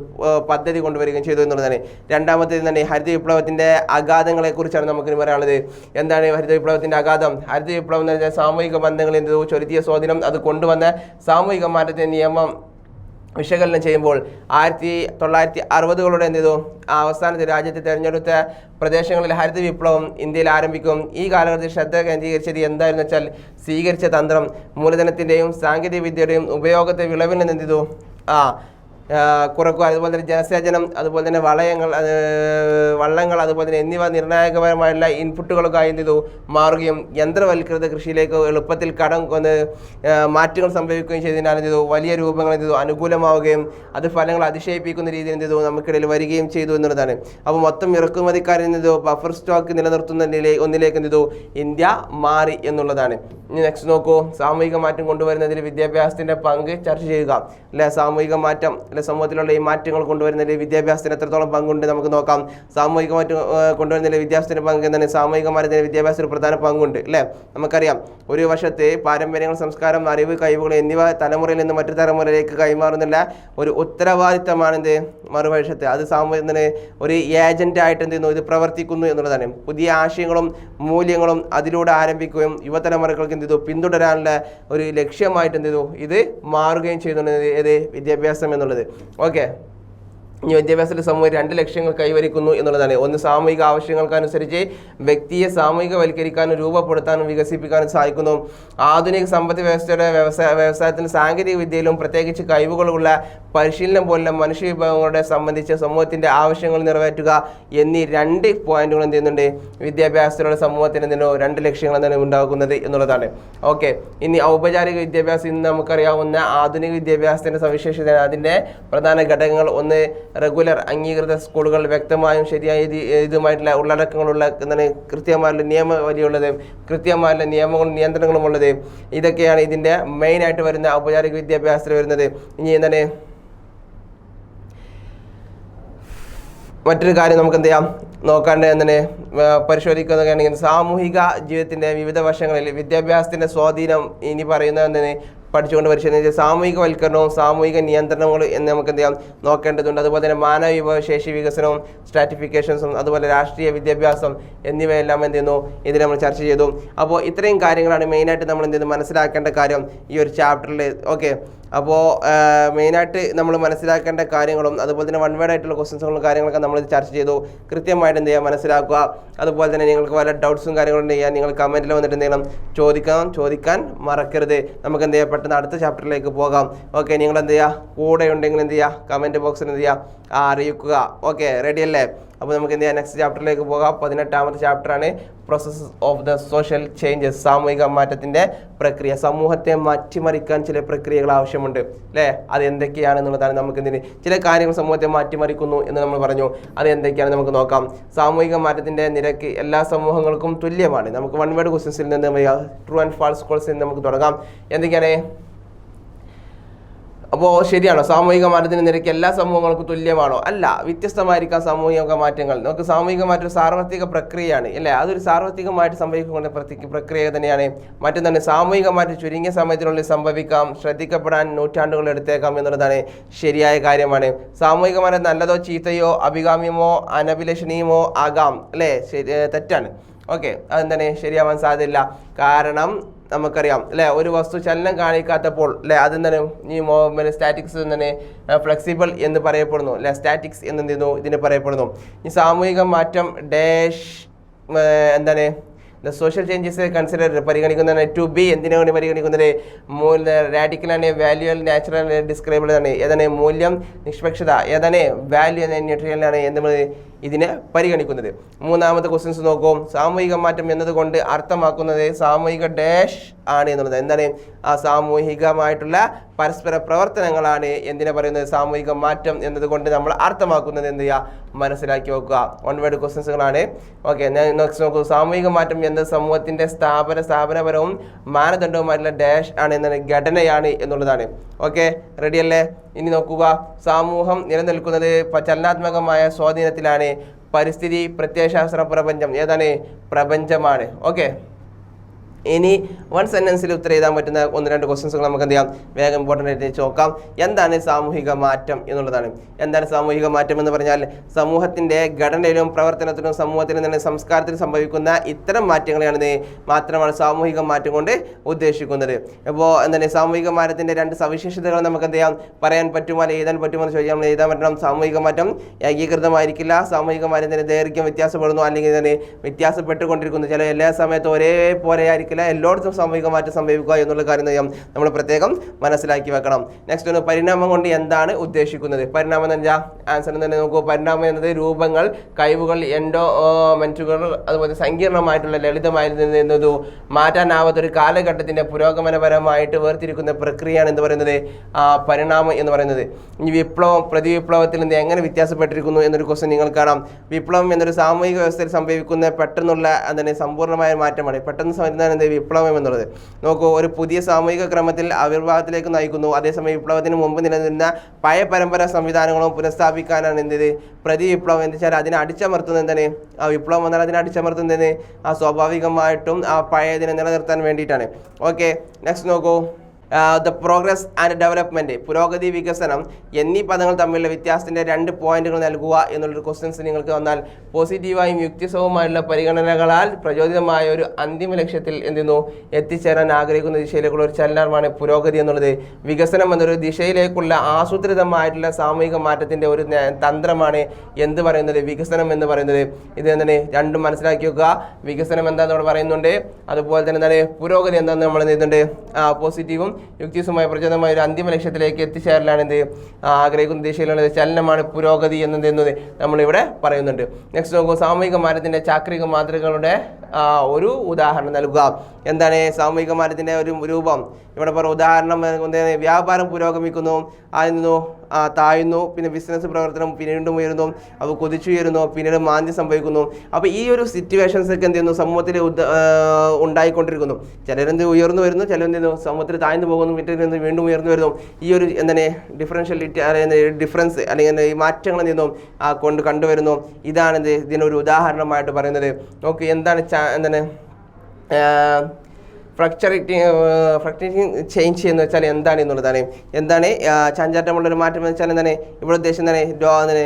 പദ്ധതി കൊണ്ടുവരികയും ചെയ്തു എന്നുള്ളതാണ്. രണ്ടാമത്തേത് തന്നെ ഹരിത വിപ്ലവത്തിൻ്റെ അഗാധങ്ങളെ കുറിച്ചാണ് നമുക്ക് പറയാനുള്ളത്. എന്താണ് ഹരിത വിപ്ലവത്തിൻ്റെ അഗാധം? ഹരിത വിപ്ലവം എന്ന് പറഞ്ഞാൽ സാമൂഹിക ബന്ധങ്ങളിൽ ചൊരുത്തിയ സ്വാധീനം, അത് കൊണ്ടുവന്ന സാമൂഹിക മാറ്റത്തിന് നിയമം വിശകലനം ചെയ്യുമ്പോൾ 1960കളുടെ എന്ത് ചെയ്തു? അവസാനത്തെ രാജ്യത്തെ തിരഞ്ഞെടുത്ത പ്രദേശങ്ങളിൽ ഹരിത വിപ്ലവം ഇന്ത്യയിൽ ആരംഭിക്കും. ഈ കാലഘട്ടത്തിൽ ശ്രദ്ധ കേന്ദ്രീകരിച്ചത് എന്തായിരുന്നു വെച്ചാൽ സ്വീകരിച്ച തന്ത്രം മൂലധനത്തിൻ്റെയും സാങ്കേതിക വിദ്യയുടെയും ഉപയോഗത്തെ വിളവിൽ നിന്ന് എന്ത് ചെയ്തു? കുറക്കുക. അതുപോലെ തന്നെ ജലസേചനം, അതുപോലെ തന്നെ വള്ളങ്ങൾ അതുപോലെ തന്നെ എന്നിവ നിർണായകപരമായുള്ള ഇൻപുട്ടുകൾക്കായി എന്ത് ചെയ്തു? മാറുകയും യന്ത്രവൽകൃത കൃഷിയിലേക്ക് എളുപ്പത്തിൽ മാറ്റങ്ങൾ സംഭവിക്കുകയും ചെയ്തതിനാൽ എന്ത് ചെയ്തു? വലിയ രൂപങ്ങൾ എന്ത് ചെയ്തു? അനുകൂലമാവുകയും അത് ഫലങ്ങൾ അതിശയിപ്പിക്കുന്ന രീതിയിൽ എന്ത് ചെയ്തു? നമുക്കിടയിൽ വരികയും ചെയ്തു എന്നുള്ളതാണ്. അപ്പോൾ മൊത്തം ഇറക്കുമതിക്കാരിൽ എന്ത് ചെയ്തു? ബഫർ സ്റ്റോക്ക് നിലനിർത്തുന്ന ഒന്നിലേക്ക് എന്ത് ചെയ്തു? ഇന്ത്യ മാറി എന്നുള്ളതാണ്. ഇനി നെക്സ്റ്റ് നോക്കൂ. സാമൂഹിക മാറ്റം കൊണ്ടുവരുന്നതിൽ വിദ്യാഭ്യാസത്തിൻ്റെ പങ്ക് ചർച്ച ചെയ്യുക. അല്ലെ, സാമൂഹിക മാറ്റം സമൂഹത്തിലുള്ള ഈ മാറ്റങ്ങൾ കൊണ്ടുവരുന്നതിൽ വിദ്യാഭ്യാസത്തിന് എത്രത്തോളം പങ്കുണ്ട് നമുക്ക് നോക്കാം. സാമൂഹിക മാറ്റം കൊണ്ടുവരുന്നതിൽ വിദ്യാഭ്യാസത്തിന് പങ്ക് എന്താണ്? സാമൂഹിക മാറ്റത്തിന് വിദ്യാഭ്യാസത്തിന് പ്രധാന പങ്കുണ്ട്. അല്ലേ, നമുക്കറിയാം ഒരു വശത്തെ പാരമ്പര്യങ്ങൾ, സംസ്കാരം, അറിവ്, കഴിവുകൾ എന്നിവ തലമുറയിൽ നിന്ന് മറ്റു തലമുറയിലേക്ക് കൈമാറുന്നില്ല ഒരു ഉത്തരവാദിത്തമാണ് എന്ത്? മറുവശത്ത് അത് ഒരു ഏജന്റായിട്ട് എന്ത് ചെയ്യുന്നു? ഇത് പ്രവർത്തിക്കുന്നു എന്നുള്ളതാണ്. പുതിയ ആശയങ്ങളും മൂല്യങ്ങളും അതിലൂടെ ആരംഭിക്കുകയും യുവതലമുറകൾക്ക് എന്ത് ചെയ്തു? പിന്തുടരാനുള്ള ഒരു ലക്ഷ്യമായിട്ട് എന്ത് ചെയ്തു? ഇത് മാറുകയും ചെയ്യുന്നുണ്ട്. ഏത്? വിദ്യാഭ്യാസം എന്നുള്ളത്. ഓക്കെ, ഇനി വിദ്യാഭ്യാസത്തിൽ സമൂഹം 2 ലക്ഷ്യങ്ങൾ കൈവരിക്കുന്നു എന്നുള്ളതാണ്. ഒന്ന്, സാമൂഹിക ആവശ്യങ്ങൾക്കനുസരിച്ച് വ്യക്തിയെ സാമൂഹികവൽക്കരിക്കാനും രൂപപ്പെടുത്താനും വികസിപ്പിക്കാനും സഹായിക്കുന്നു. ആധുനിക സമ്പദ് വ്യവസ്ഥയുടെ വ്യവസായത്തിലും സാങ്കേതിക വിദ്യയിലും പ്രത്യേകിച്ച് കഴിവുകളുള്ള പരിശീലനം പോലുള്ള മനുഷ്യ വിഭവങ്ങളെ സംബന്ധിച്ച് സമൂഹത്തിൻ്റെ ആവശ്യങ്ങൾ നിറവേറ്റുക എന്നീ 2 പോയിന്റുകൾ എന്ത് ചെയ്യുന്നുണ്ട്? വിദ്യാഭ്യാസത്തിലൂടെ സമൂഹത്തിന് എന്തിനോ 2 ലക്ഷ്യങ്ങൾ എന്താണ് ഉണ്ടാകുന്നത് എന്നുള്ളതാണ്. ഓക്കെ, ഇനി ഔപചാരിക വിദ്യാഭ്യാസം ഇന്ന് നമുക്കറിയാവുന്ന ആധുനിക വിദ്യാഭ്യാസത്തിൻ്റെ സവിശേഷതയാണ്. അതിൻ്റെ പ്രധാന ഘടകങ്ങൾ: ഒന്ന്, റെഗുലർ അംഗീകൃത സ്കൂളുകൾ, വ്യക്തമായും ശരിയായ ഇതുമായിട്ടുള്ള ഉള്ളടക്കങ്ങളുള്ള എന്താണ് കൃത്യമായുള്ള നിയമവലിയുള്ളത്, കൃത്യമായുള്ള നിയമങ്ങളും നിയന്ത്രണങ്ങളും ഉള്ളത്. ഇതൊക്കെയാണ് ഇതിൻ്റെ മെയിനായിട്ട് വരുന്ന ഔപചാരിക വിദ്യാഭ്യാസത്തിൽ വരുന്നത്. ഇനി എന്താണ് മറ്റൊരു കാര്യം നമുക്ക് എന്ത് ചെയ്യാം നോക്കാണ്ട് എന്താണ് പരിശോധിക്കുകയാണെങ്കിൽ സാമൂഹിക ജീവിതത്തിൻ്റെ വിവിധ വശങ്ങളിൽ വിദ്യാഭ്യാസത്തിൻ്റെ സ്വാധീനം ഇനി പറയുന്നത് എന്താണ് പഠിച്ചുകൊണ്ട് പരിശോധിച്ച് സാമൂഹികവൽക്കരണവും സാമൂഹിക നിയന്ത്രണങ്ങളും എന്ന് നമുക്ക് എന്ത് ചെയ്യാം നോക്കേണ്ടതുണ്ട്. അതുപോലെ തന്നെ മാനവ വിഭവശേഷി വികസനവും സ്ട്രാറ്റിഫിക്കേഷൻസും അതുപോലെ രാഷ്ട്രീയ വിദ്യാഭ്യാസം എന്നിവയെല്ലാം എന്ത് ചെയ്യുന്നു ഇതിൽ നമ്മൾ ചർച്ച ചെയ്തു. അപ്പോൾ ഇത്രയും കാര്യങ്ങളാണ് മെയിനായിട്ട് നമ്മൾ എന്ത് ചെയ്യുന്നു മനസ്സിലാക്കേണ്ട കാര്യം ഈ ഒരു ചാപ്റ്ററിൽ. ഓക്കെ, അപ്പോൾ മെയിനായിട്ട് നമ്മൾ മനസ്സിലാക്കേണ്ട കാര്യങ്ങളും അതുപോലെ തന്നെ വൺ വേർഡ് ആയിട്ടുള്ള ക്വസ്റ്റ്യൻസുകളും കാര്യങ്ങളൊക്കെ നമ്മൾ ചർച്ച ചെയ്തു. കൃത്യമായിട്ട് എന്ത് ചെയ്യുക മനസ്സിലാക്കുക. അതുപോലെ തന്നെ നിങ്ങൾക്ക് വല്ല ഡൗട്ട്സും കാര്യങ്ങളും ചെയ്യാൻ നിങ്ങൾ കമൻറ്റിൽ വന്നിട്ട് എന്തെങ്കിലും ചോദിക്കാൻ മറക്കരുത്. നമുക്ക് എന്ത് ചെയ്യാം പെട്ടെന്ന് അടുത്ത ചാപ്റ്ററിലേക്ക് പോകാം. ഓക്കെ, നിങ്ങൾ എന്ത് ചെയ്യുക കൂടെ ഉണ്ടെങ്കിൽ എന്ത് ചെയ്യുക കമൻറ്റ് ബോക്സിൽ എന്ത് ചെയ്യുക അറിയിക്കുക. ഓക്കെ, റെഡി അല്ലേ? അപ്പോൾ നമുക്ക് എന്ത് ചെയ്യാം നെക്സ്റ്റ് ചാപ്റ്ററിലേക്ക് പോകാം. 18ാമത്തെ ചാപ്റ്ററാണ് process of the social changes, സാമൂഹിക മാറ്റത്തിൻ്റെ പ്രക്രിയ. സമൂഹത്തെ മാറ്റിമറിക്കാൻ ചില പ്രക്രിയകൾ ആവശ്യമുണ്ട് അല്ലേ? അത് എന്തൊക്കെയാണെന്നുള്ളതാണ് നമുക്ക് എന്തിന് ചില കാര്യങ്ങൾ സമൂഹത്തെ മാറ്റിമറിക്കുന്നു എന്ന് നമ്മൾ പറഞ്ഞു. അത് എന്തൊക്കെയാണ് നമുക്ക് നോക്കാം. സാമൂഹിക മാറ്റത്തിൻ്റെ നിരക്ക് എല്ലാ സമൂഹങ്ങൾക്കും തുല്യമാണ്. നമുക്ക് വൺ വേർഡ് ക്വസ്റ്റ്യൻസിൽ നിന്ന് ട്രൂ ആൻഡ് ഫാൾസ് കോൾസിൽ നിന്ന് നമുക്ക് തുടങ്ങാം. എന്തൊക്കെയാണ്? അപ്പോൾ ശരിയാണോ സാമൂഹിക മാറ്റത്തിൻ്റെ നിരക്ക് എല്ലാ സമൂഹങ്ങൾക്കും തുല്യമാണോ? അല്ല, വ്യത്യസ്തമായിരിക്കാം സാമൂഹിക മാറ്റങ്ങൾ. നമുക്ക് സാമൂഹിക മാറ്റം ഒരു സാർവത്രിക പ്രക്രിയയാണ് അല്ലേ? അതൊരു സാർവത്രികമായിട്ട് സംഭവിക്കുന്ന പ്രക്രിയ തന്നെയാണ്. മറ്റൊന്നാണ് സാമൂഹിക മാറ്റം ചുരുങ്ങിയ സമയത്തിനുള്ളിൽ സംഭവിക്കാം, ശ്രദ്ധിക്കപ്പെടാൻ നൂറ്റാണ്ടുകൾ എടുത്തേക്കാം എന്നുള്ളതാണ് ശരിയായ കാര്യമാണ്. സാമൂഹിക മാറ്റം നല്ലതോ ചീത്തയോ അഭികാമ്യമോ അനഭിലഷണീയമോ ആകാം അല്ലേ? തെറ്റാണ്. ഓക്കെ, അതെന്താണ് ശരിയാവാൻ സാധ്യതയില്ല. കാരണം നമുക്കറിയാം അല്ലേ ഒരു വസ്തു ചലനം കാണിക്കാത്തപ്പോൾ അല്ലേ അതെന്താണ് ഈ സ്റ്റാറ്റിക്സ് എന്താണ് ഫ്ലെക്സിബിൾ എന്ന് പറയപ്പെടുന്നു അല്ലെ? സ്റ്റാറ്റിക്സ് എന്ന് ഇതിന് പറയപ്പെടുന്നു. ഈ സാമൂഹിക മാറ്റം ഡാഷ് എന്താണ് ദ സോഷ്യൽ ചേഞ്ചസ് കൺസിഡർ പരിഗണിക്കുന്നതാണ് ടു ബി എന്തിനാണ് പരിഗണിക്കുന്നത്? റാഡിക്കലാണ്, വാല്യൂ നാച്ചുറൽ ഡിസ്ക്രൈബിൾ ആണ്. ഏതാണ് മൂല്യം, നിഷ്പക്ഷത. ഏതാണ് വാല്യൂ ന്യൂട്രിയലാണ് എന്ന് ഇതിനെ പരിഗണിക്കുന്നത്. മൂന്നാമത്തെ ക്വസ്റ്റ്യൻസ് നോക്കൂ. സാമൂഹിക മാറ്റം എന്നതുകൊണ്ട് അർത്ഥമാക്കുന്നത് സാമൂഹിക ഡാഷ് ആണ് എന്നുള്ളത്. എന്താണ്? ആ സാമൂഹികമായിട്ടുള്ള പരസ്പര പ്രവർത്തനങ്ങളാണ് എന്തിനെ പറയുന്നത്? സാമൂഹിക മാറ്റം എന്നതുകൊണ്ട് നമ്മൾ അർത്ഥമാക്കുന്നത് എന്ത് ചെയ്യുക? മനസ്സിലാക്കി വെക്കുക. വൺ വേർഡ് ക്വസ്റ്റ്യൻസുകളാണ്. ഓക്കെ, നെക്സ്റ്റ് നോക്കൂ. സാമൂഹിക മാറ്റം എന്നത് സമൂഹത്തിന്റെ സ്ഥാപനപരവും മാനദണ്ഡവുമായിട്ടുള്ള ഡാഷ് ആണ് എന്നാണ്, ഘടനയാണ് എന്നുള്ളതാണ്. ഓക്കെ, റെഡി അല്ലേ? ഇനി നോക്കുക. സമൂഹം നിലനിൽക്കുന്നത് ചലനാത്മകമായ സ്വാധീനത്തിലാണ്. പരിസ്ഥിതി, പ്രത്യയശാസ്ത്ര, പ്രപഞ്ചം ഏതാണ്? പ്രപഞ്ചമാണ്. ഓക്കെ, ഇനി വൺ സെന്റൻസിൽ ഉത്തരം എഴുതാൻ പറ്റുന്ന 1-2 ക്വസ്റ്റ്യൻസുകൾ നമുക്ക് എന്ത് ചെയ്യാം? വേഗം ഇമ്പോർട്ടൻ്റ് ആയിട്ട് നോക്കാം. എന്താണ് സാമൂഹിക മാറ്റം എന്നുള്ളതാണ്. എന്താണ് സാമൂഹിക മാറ്റം എന്ന് പറഞ്ഞാൽ സമൂഹത്തിന്റെ ഘടനയിലും പ്രവർത്തനത്തിലും സമൂഹത്തിലും തന്നെ സംസ്കാരത്തിൽ സംഭവിക്കുന്ന ഇത്തരം മാറ്റങ്ങളാണ് മാത്രമാണ് സാമൂഹിക മാറ്റം കൊണ്ട് ഉദ്ദേശിക്കുന്നത്. അപ്പോൾ എന്താണ് സാമൂഹിക മാറ്റത്തിന്റെ 2 സവിശേഷതകൾ നമുക്ക് എന്ത് ചെയ്യാം? പറയാൻ പറ്റുമോ അല്ലെങ്കിൽ എഴുതാൻ പറ്റുമോ എന്ന് ചോദിച്ചാൽ നമ്മൾ എഴുതാൻ പറ്റണം. സാമൂഹിക മാറ്റം ഏകീകൃതമായിരിക്കില്ല. സാമൂഹിക മാറ്റത്തിന്റെ ദൈർഘ്യം വ്യത്യാസപ്പെടുന്നു, അല്ലെങ്കിൽ തന്നെ വ്യത്യാസപ്പെട്ടുകൊണ്ടിരിക്കുന്നു. ചില എല്ലാ സമയത്തും ഒരേപോലെ ആയിരിക്കും എല്ലായിടത്തും സാമൂഹിക മാറ്റം സംഭവിക്കുക എന്നുള്ള കാര്യം നമ്മൾ പ്രത്യേകം മനസ്സിലാക്കി വെക്കണം. നെക്സ്റ്റ് ഒന്ന്, പരിണാമം കൊണ്ട് എന്താണ് ഉദ്ദേശിക്കുന്നത്? പരിണാമം എന്ന് വെച്ചാൽ ആൻസർ തന്നെ നോക്കൂ. പരിണാമം എന്നത് രൂപങ്ങൾ, കഴിവുകൾ, എൻഡോമെന്റുകൾ, അതുപോലെ സങ്കീർണമായിട്ടുള്ള ലളിതമായിരുന്നതു മാറ്റാനാവാത്തൊരു കാലഘട്ടത്തിന്റെ പുരോഗമനപരമായിട്ട് വേർതിരിക്കുന്ന പ്രക്രിയയാണ് എന്ന് പറയുന്നത് പരിണാമം എന്ന് പറയുന്നത്. ഈ വിപ്ലവം പ്രതിവിപ്ലവത്തിൽ നിന്ന് എങ്ങനെ വ്യത്യാസപ്പെട്ടിരിക്കുന്നു എന്നൊരു ക്വസ്റ്റ്യൻ നിങ്ങൾ കാണാം. വിപ്ലവം എന്നൊരു സാമൂഹിക വ്യവസ്ഥയിൽ സംഭവിക്കുന്ന പെട്ടെന്നുള്ള എന്താണ് സമ്പൂർണ്ണമായ മാറ്റമാണ്. പെട്ടെന്ന് വിപ്ലവം എന്നുള്ളത് നോക്കൂ. ഒരു പുതിയ സാമൂഹിക ക്രമത്തിൽ ആവിർഭാവത്തിലേക്ക് നയിക്കുന്നു. അതേസമയം വിപ്ലവത്തിന് മുമ്പ് നിലനിന്ന പഴയ പരമ്പര സംവിധാനങ്ങളും പുനഃസ്ഥാപിക്കാനാണ് എന്ത് പ്രതിവിപ്ലവം. എന്ന് വെച്ചാൽ അതിനെ അടിച്ചമർത്തുന്നത് എന്താണ്? ആ വിപ്ലവം എന്നാൽ അതിനെ അടിച്ചമർത്തുന്നത് ആ സ്വാഭാവികമായിട്ടും ആ പഴയതിനെ നിലനിർത്താൻ വേണ്ടിയിട്ടാണ്. ഓക്കെ, നെക്സ്റ്റ് നോക്കൂ. ദ പ്രോഗ്രസ് ആൻഡ് ഡെവലപ്മെൻറ്റ്, പുരോഗതി, വികസനം എന്നീ പദങ്ങൾ തമ്മിലുള്ള വ്യത്യാസത്തിൻ്റെ 2 പോയിന്റുകൾ നൽകുക എന്നുള്ളൊരു ക്വസ്റ്റ്യൻസ് നിങ്ങൾക്ക് വന്നാൽ പോസിറ്റീവായും യുക്തിസവുമായുള്ള പരിഗണനകളാൽ പ്രചോദിതമായ ഒരു അന്തിമ ലക്ഷ്യത്തിൽ എന്തെന്നു എത്തിച്ചേരാൻ ആഗ്രഹിക്കുന്ന ദിശയിലേക്കുള്ള ഒരു ചലനമാണ് പുരോഗതി എന്നുള്ളത്. വികസനം എന്നൊരു ദിശയിലേക്കുള്ള ആസൂത്രിതമായിട്ടുള്ള സാമൂഹിക മാറ്റത്തിൻ്റെ ഒരു തന്ത്രമാണ് എന്ത് പറയുന്നത്? വികസനം എന്ന് പറയുന്നത്. ഇത് എന്താണ്? രണ്ടും മനസ്സിലാക്കി വെക്കുക. വികസനം എന്താണെന്ന് നമ്മൾ പറയുന്നുണ്ട്, അതുപോലെ തന്നെ എന്താണ് പുരോഗതി എന്താണെന്ന് നമ്മൾ എന്തുണ്ട്? പോസിറ്റീവും യുക്തിസുമായ പ്രചോദനമായ ഒരു അന്തിമ ലക്ഷ്യത്തിലേക്ക് എത്തിച്ചേരലാണ് എന്ത് ആഗ്രഹിക്കുന്ന ദിശയിലുള്ള ചലനമാണ് പുരോഗതി എന്നത് നമ്മളിവിടെ പറയുന്നുണ്ട്. നെക്സ്റ്റ് നോക്കൂ. സാമൂഹിക മാറ്റത്തിന്റെ ചാക്രിക മാതൃകകളുടെ ഒരു ഉദാഹരണം നൽകുക. എന്താണ് സാമൂഹിക മാറ്റത്തിന്റെ ഒരു രൂപം? ഇവിടെ പറഞ്ഞ ഉദാഹരണം വ്യാപാരം പുരോഗമിക്കുന്നു, അതിൽ നിന്നു താഴ്ന്നു, പിന്നെ ബിസിനസ് പ്രവർത്തനം വീണ്ടും ഉയരുന്നു, അപ്പോൾ കുതിച്ചുയരുന്നു, പിന്നീട് മാന്ദ്യം സംഭവിക്കുന്നു. അപ്പോൾ ഈ ഒരു സിറ്റുവേഷൻസ് ഒക്കെ എന്ത് ചെയ്യുന്നു? സമൂഹത്തിൽ ഉണ്ടായിക്കൊണ്ടിരിക്കുന്നു. ചിലരെന്ത് ഉയർന്നു വരുന്നു, ചിലരെന്ത് ചെയ്യുന്നു? സമൂഹത്തിൽ താഴ്ന്നു പോകുന്നു, പിന്നീട് വീണ്ടും ഉയർന്നു വരുന്നു. ഈ ഒരു എന്താണ് ഡിഫറൻസ് അല്ലെങ്കിൽ ഈ മാറ്റങ്ങൾ എന്ത് ചെയ്യുന്നു കണ്ടുവരുന്നു. ഇതാണ് ഇതിനൊരു ഉദാഹരണമായിട്ട് പറയുന്നത്. നോക്ക്, എന്താണ് ഫ്ലക്ച്വേറ്റിംഗ് ചേഞ്ച് എന്ന് വെച്ചാൽ എന്താണ് എന്നുള്ളതാണ്. എന്താണ് ചാഞ്ചാട്ടമുള്ളൊരു മാറ്റം എന്ന് വെച്ചാൽ എന്താണ്? ഇവിടെ ഉദ്ദേശം എന്താണ്?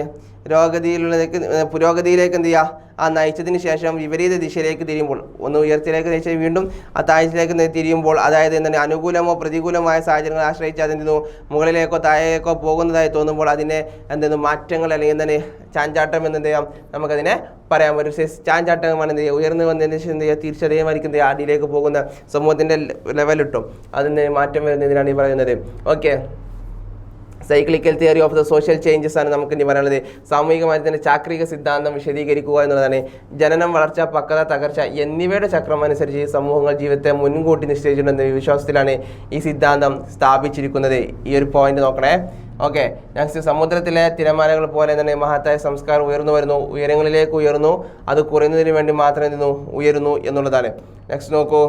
പുരോഗതിയിലേക്ക് എന്ത് ചെയ്യുക? നയിച്ചതിന് ശേഷം വിപരീത ദിശയിലേക്ക് തിരിയുമ്പോൾ, ഒന്ന് ഉയർച്ചയിലേക്ക് നയിച്ചാൽ വീണ്ടും താഴ്ചയിലേക്ക് തിരിയുമ്പോൾ, അതായത് എന്താണ് അനുകൂലമോ പ്രതികൂലമായ സാഹചര്യങ്ങളെ ആശ്രയിച്ച് അതെന്തെന്നു മുകളിലേക്കോ താഴേക്കോ പോകുന്നതായി തോന്നുമ്പോൾ അതിനെ എന്തെന്നു മാറ്റങ്ങൾ അല്ലെങ്കിൽ എന്താണ് ചാഞ്ചാട്ടം എന്ന് ചെയ്യാം നമുക്കതിനെ പറയാം. ഒരു ചാഞ്ചാട്ടമാണ് എന്ത് ചെയ്യുക? ഉയർന്നു വന്നതിന് ശേഷം എന്ത് ചെയ്യുക? തിരിച്ചറിയുമായിരിക്കും അടിയിലേക്ക് പോകുന്ന സമൂഹത്തിൻ്റെ ലെവലിട്ടും അതിന് മാറ്റം വരുന്നതിനാണ് ഈ പറയുന്നത്. Okay, cyclical theory of the social changes ആണ് നമുക്ക് ഇനി പറയാനുള്ളത്. സാമൂഹിക മാറ്റത്തിൻ്റെ ചാക്രിക സിദ്ധാന്തം വിശദീകരിക്കുക എന്നുള്ളതാണ്. ജനനം, വളർച്ച, പക്വത, തകർച്ച എന്നിവയുടെ ചക്രം അനുസരിച്ച് സമൂഹങ്ങൾ ജീവിതത്തെ മുൻകൂട്ടി നിശ്ചയിച്ചിട്ടുണ്ടെന്ന വിശ്വാസത്തിലാണ് ഈ സിദ്ധാന്തം സ്ഥാപിച്ചിരിക്കുന്നത്. ഈ ഒരു പോയിന്റ് നോക്കണേ. Okay, next. സമുദ്രത്തിലെ തിരമാലകൾ പോലെ തന്നെ മഹത്തായ സംസ്കാരം ഉയർന്നു വരുന്നു, ഉയരങ്ങളിലേക്ക് ഉയർന്നു, അത് കുറയുന്നതിന് വേണ്ടി മാത്രം ഉയരുന്നു എന്നുള്ളതാണ്. നെക്സ്റ്റ് നോക്കൂ.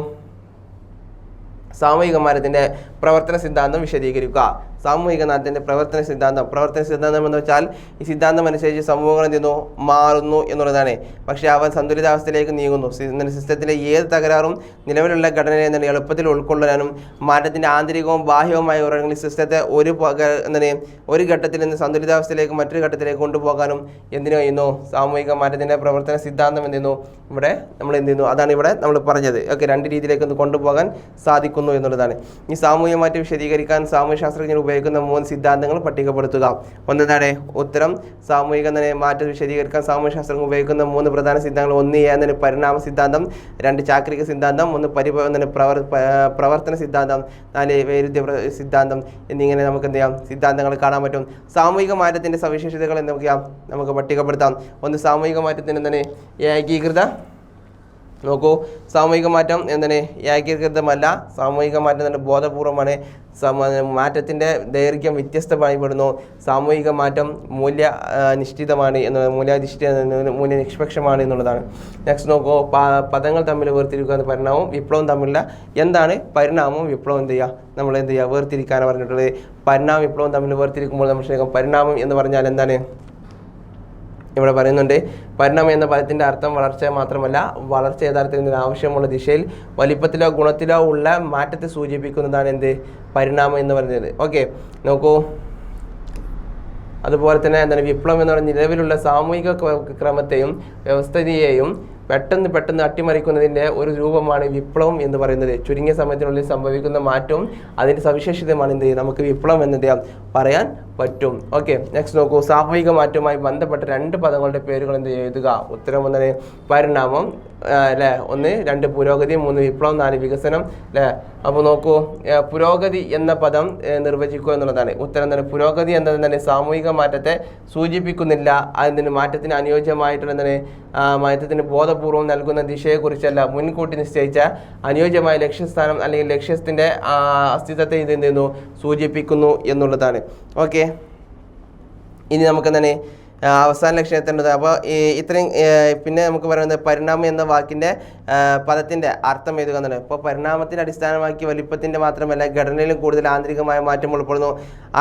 സാമൂഹിക മാറ്റത്തിൻ്റെ പ്രവർത്തന സിദ്ധാന്തം വിശദീകരിക്കുക. സാമൂഹിക മാറ്റത്തിൻ്റെ പ്രവർത്തന സിദ്ധാന്തം എന്ന് വെച്ചാൽ ഈ സിദ്ധാന്തം അനുസരിച്ച് സമൂഹങ്ങൾ എന്ത് മാറുന്നു എന്നുള്ളതാണ്. പക്ഷേ അവ സന്തുലിതാവസ്ഥയിലേക്ക് നീങ്ങുന്നു. സിസ്റ്റത്തിലെ ഏത് തകരാറും നിലവിലുള്ള ഘടനയെ എന്താണ് എളുപ്പത്തിൽ ഉൾക്കൊള്ളാനും മാറ്റത്തിൻ്റെ ആന്തരികവും ബാഹ്യവുമായ ഉറവിടങ്ങളിൽ സിസ്റ്റത്തെ ഒരു ഘട്ടത്തിൽ നിന്ന് സന്തുലിതാവസ്ഥയിലേക്ക് മറ്റൊരു ഘട്ടത്തിലേക്ക് കൊണ്ടുപോകാനും എന്തിനു കഴിയുന്നു? സാമൂഹിക മാറ്റത്തിൻ്റെ പ്രവർത്തന സിദ്ധാന്തം ഇവിടെ നമ്മൾ അതാണ് ഇവിടെ നമ്മൾ പറഞ്ഞത്. ഓക്കെ, 2 രീതിയിലേക്ക് കൊണ്ടുപോകാൻ സാധിക്കുന്നു എന്നുള്ളതാണ്. ഈ സാമൂഹിക മാറ്റം വിശദീകരിക്കാൻ സാമൂഹ്യ ശാസ്ത്രജ്ഞർ ഉപയോഗിക്കുന്ന 3 സിദ്ധാന്തങ്ങൾ പട്ടികപ്പെടുത്തുക. ഒന്നെന്താണ് ഉത്തരം. സാമൂഹിക മാറ്റം വിശദീകരിക്കാൻ സാമൂഹ്യശാസ്ത്രം ഉപയോഗിക്കുന്ന 3 പ്രധാന സിദ്ധാന്തങ്ങൾ. 1 എന്താണ് പരിണാമ സിദ്ധാന്തം, 2 ചാക്രിക സിദ്ധാന്തം, 1 പ്രവർത്തന സിദ്ധാന്തം, 4 വൈരുദ്ധ്യ സിദ്ധാന്തം എന്നിങ്ങനെ നമുക്ക് എന്ത് ചെയ്യാം സിദ്ധാന്തങ്ങൾ കാണാൻ പറ്റും. സാമൂഹിക മാറ്റത്തിൻ്റെ സവിശേഷതകൾ എന്തൊക്കെയാണ് നമുക്ക് പട്ടികപ്പെടുത്താം. 1 സാമൂഹിക മാറ്റത്തിന് എന്താണ് ഏകീകൃത. നോക്കൂ, സാമൂഹിക മാറ്റം എന്താണ് ഏകീകൃതമല്ല. സാമൂഹിക മാറ്റം തന്നെ ബോധപൂർവമാണ്. മാറ്റത്തിൻ്റെ ദൈർഘ്യം വ്യത്യസ്തമായിപ്പെടുന്നു. സാമൂഹിക മാറ്റം മൂല്യനിഷ്ഠിതമാണ് മൂല്യനിഷ്പക്ഷമാണ് എന്നുള്ളതാണ്. നെക്സ്റ്റ് നോക്കൂ, പദങ്ങൾ തമ്മിൽ വേർതിരിക്കുക. പരിണാമവും വിപ്ലവവും തമ്മിലുള്ള എന്താണ് പരിണാമവും വിപ്ലവം എന്ത് ചെയ്യുക നമ്മൾ എന്ത് ചെയ്യുക വേർതിരിക്കാനാണ് പറഞ്ഞിട്ടുള്ളത്. പരിണാമം വിപ്ലവം തമ്മിൽ വേർതിരിക്കുമ്പോൾ നമ്മൾ പരിണാമം എന്ന് പറഞ്ഞാൽ എന്താണ് ഇവിടെ പറയുന്നുണ്ട്. പരിണാമം എന്ന പദത്തിൻ്റെ അർത്ഥം വളർച്ച മാത്രമല്ല, വളർച്ച യഥാർത്ഥത്തിൽ ആവശ്യമുള്ള ദിശയിൽ വലിപ്പത്തിലോ ഗുണത്തിലോ ഉള്ള മാറ്റത്തെ സൂചിപ്പിക്കുന്നതാണ് എന്ത് പരിണാമം എന്ന് പറയുന്നത്. ഓക്കെ, നോക്കൂ. അതുപോലെ തന്നെ എന്താണ് വിപ്ലവം എന്ന് പറഞ്ഞാൽ നിലവിലുള്ള സാമൂഹിക ക്രമത്തെയും വ്യവസ്ഥിതിയെയും പെട്ടെന്ന് അട്ടിമറിക്കുന്നതിൻ്റെ ഒരു രൂപമാണ് വിപ്ലവം എന്ന് പറയുന്നത്. ചുരുങ്ങിയ സമയത്തിനുള്ളിൽ സംഭവിക്കുന്ന മാറ്റവും അതിൻ്റെ സവിശേഷതയുമാണ് എന്ത് നമുക്ക് വിപ്ലവം എന്നത് പറയാൻ പറ്റും. ഓക്കെ, നെക്സ്റ്റ് നോക്കൂ. സാമൂഹിക മാറ്റവുമായി ബന്ധപ്പെട്ട 2 പദങ്ങളുടെ പേരുകൾ എന്ത് എഴുതുക. ഉത്തരം 1 പരിണാമം അല്ലേ, 1 2 പുരോഗതി, 3 വിപ്ലവം, 4 വികസനം അല്ലേ. അപ്പോൾ നോക്കൂ, പുരോഗതി എന്ന പദം നിർവചിക്കുക എന്നുള്ളതാണ്. ഉത്തരം തന്നെ പുരോഗതി എന്നത് തന്നെ സാമൂഹിക മാറ്റത്തെ സൂചിപ്പിക്കുന്നില്ല. അതിന് മാറ്റത്തിന് അനുയോജ്യമായിട്ടുള്ള എന്താണ് മാറ്റത്തിന് ബോധപൂർവം നൽകുന്ന ദിശയെക്കുറിച്ചല്ല, മുൻകൂട്ടി നിശ്ചയിച്ച അനുയോജ്യമായ ലക്ഷ്യസ്ഥാനം അല്ലെങ്കിൽ ലക്ഷ്യത്തിൻ്റെ അസ്തിത്വത്തെ ഇത് എന്ത് ചെയ്യുന്നു സൂചിപ്പിക്കുന്നു എന്നുള്ളതാണ്. ഓക്കെ, ഇനി നമുക്ക് എന്താണ് അവസാന ലക്ഷ്യം എത്തേണ്ടത്. അപ്പോൾ ഇത്രയും പിന്നെ നമുക്ക് പറയുന്നത് പരിണാമം എന്ന വാക്കിൻ്റെ പദത്തിൻ്റെ അർത്ഥം എഴുതുക എന്നുള്ളത്. ഇപ്പോൾ പരിണാമത്തിൻ്റെ അടിസ്ഥാനമാക്കി വലിപ്പത്തിൻ്റെ മാത്രമല്ല ഘടനയിലും കൂടുതൽ ആന്തരികമായ മാറ്റം ഉൾപ്പെടുന്നു.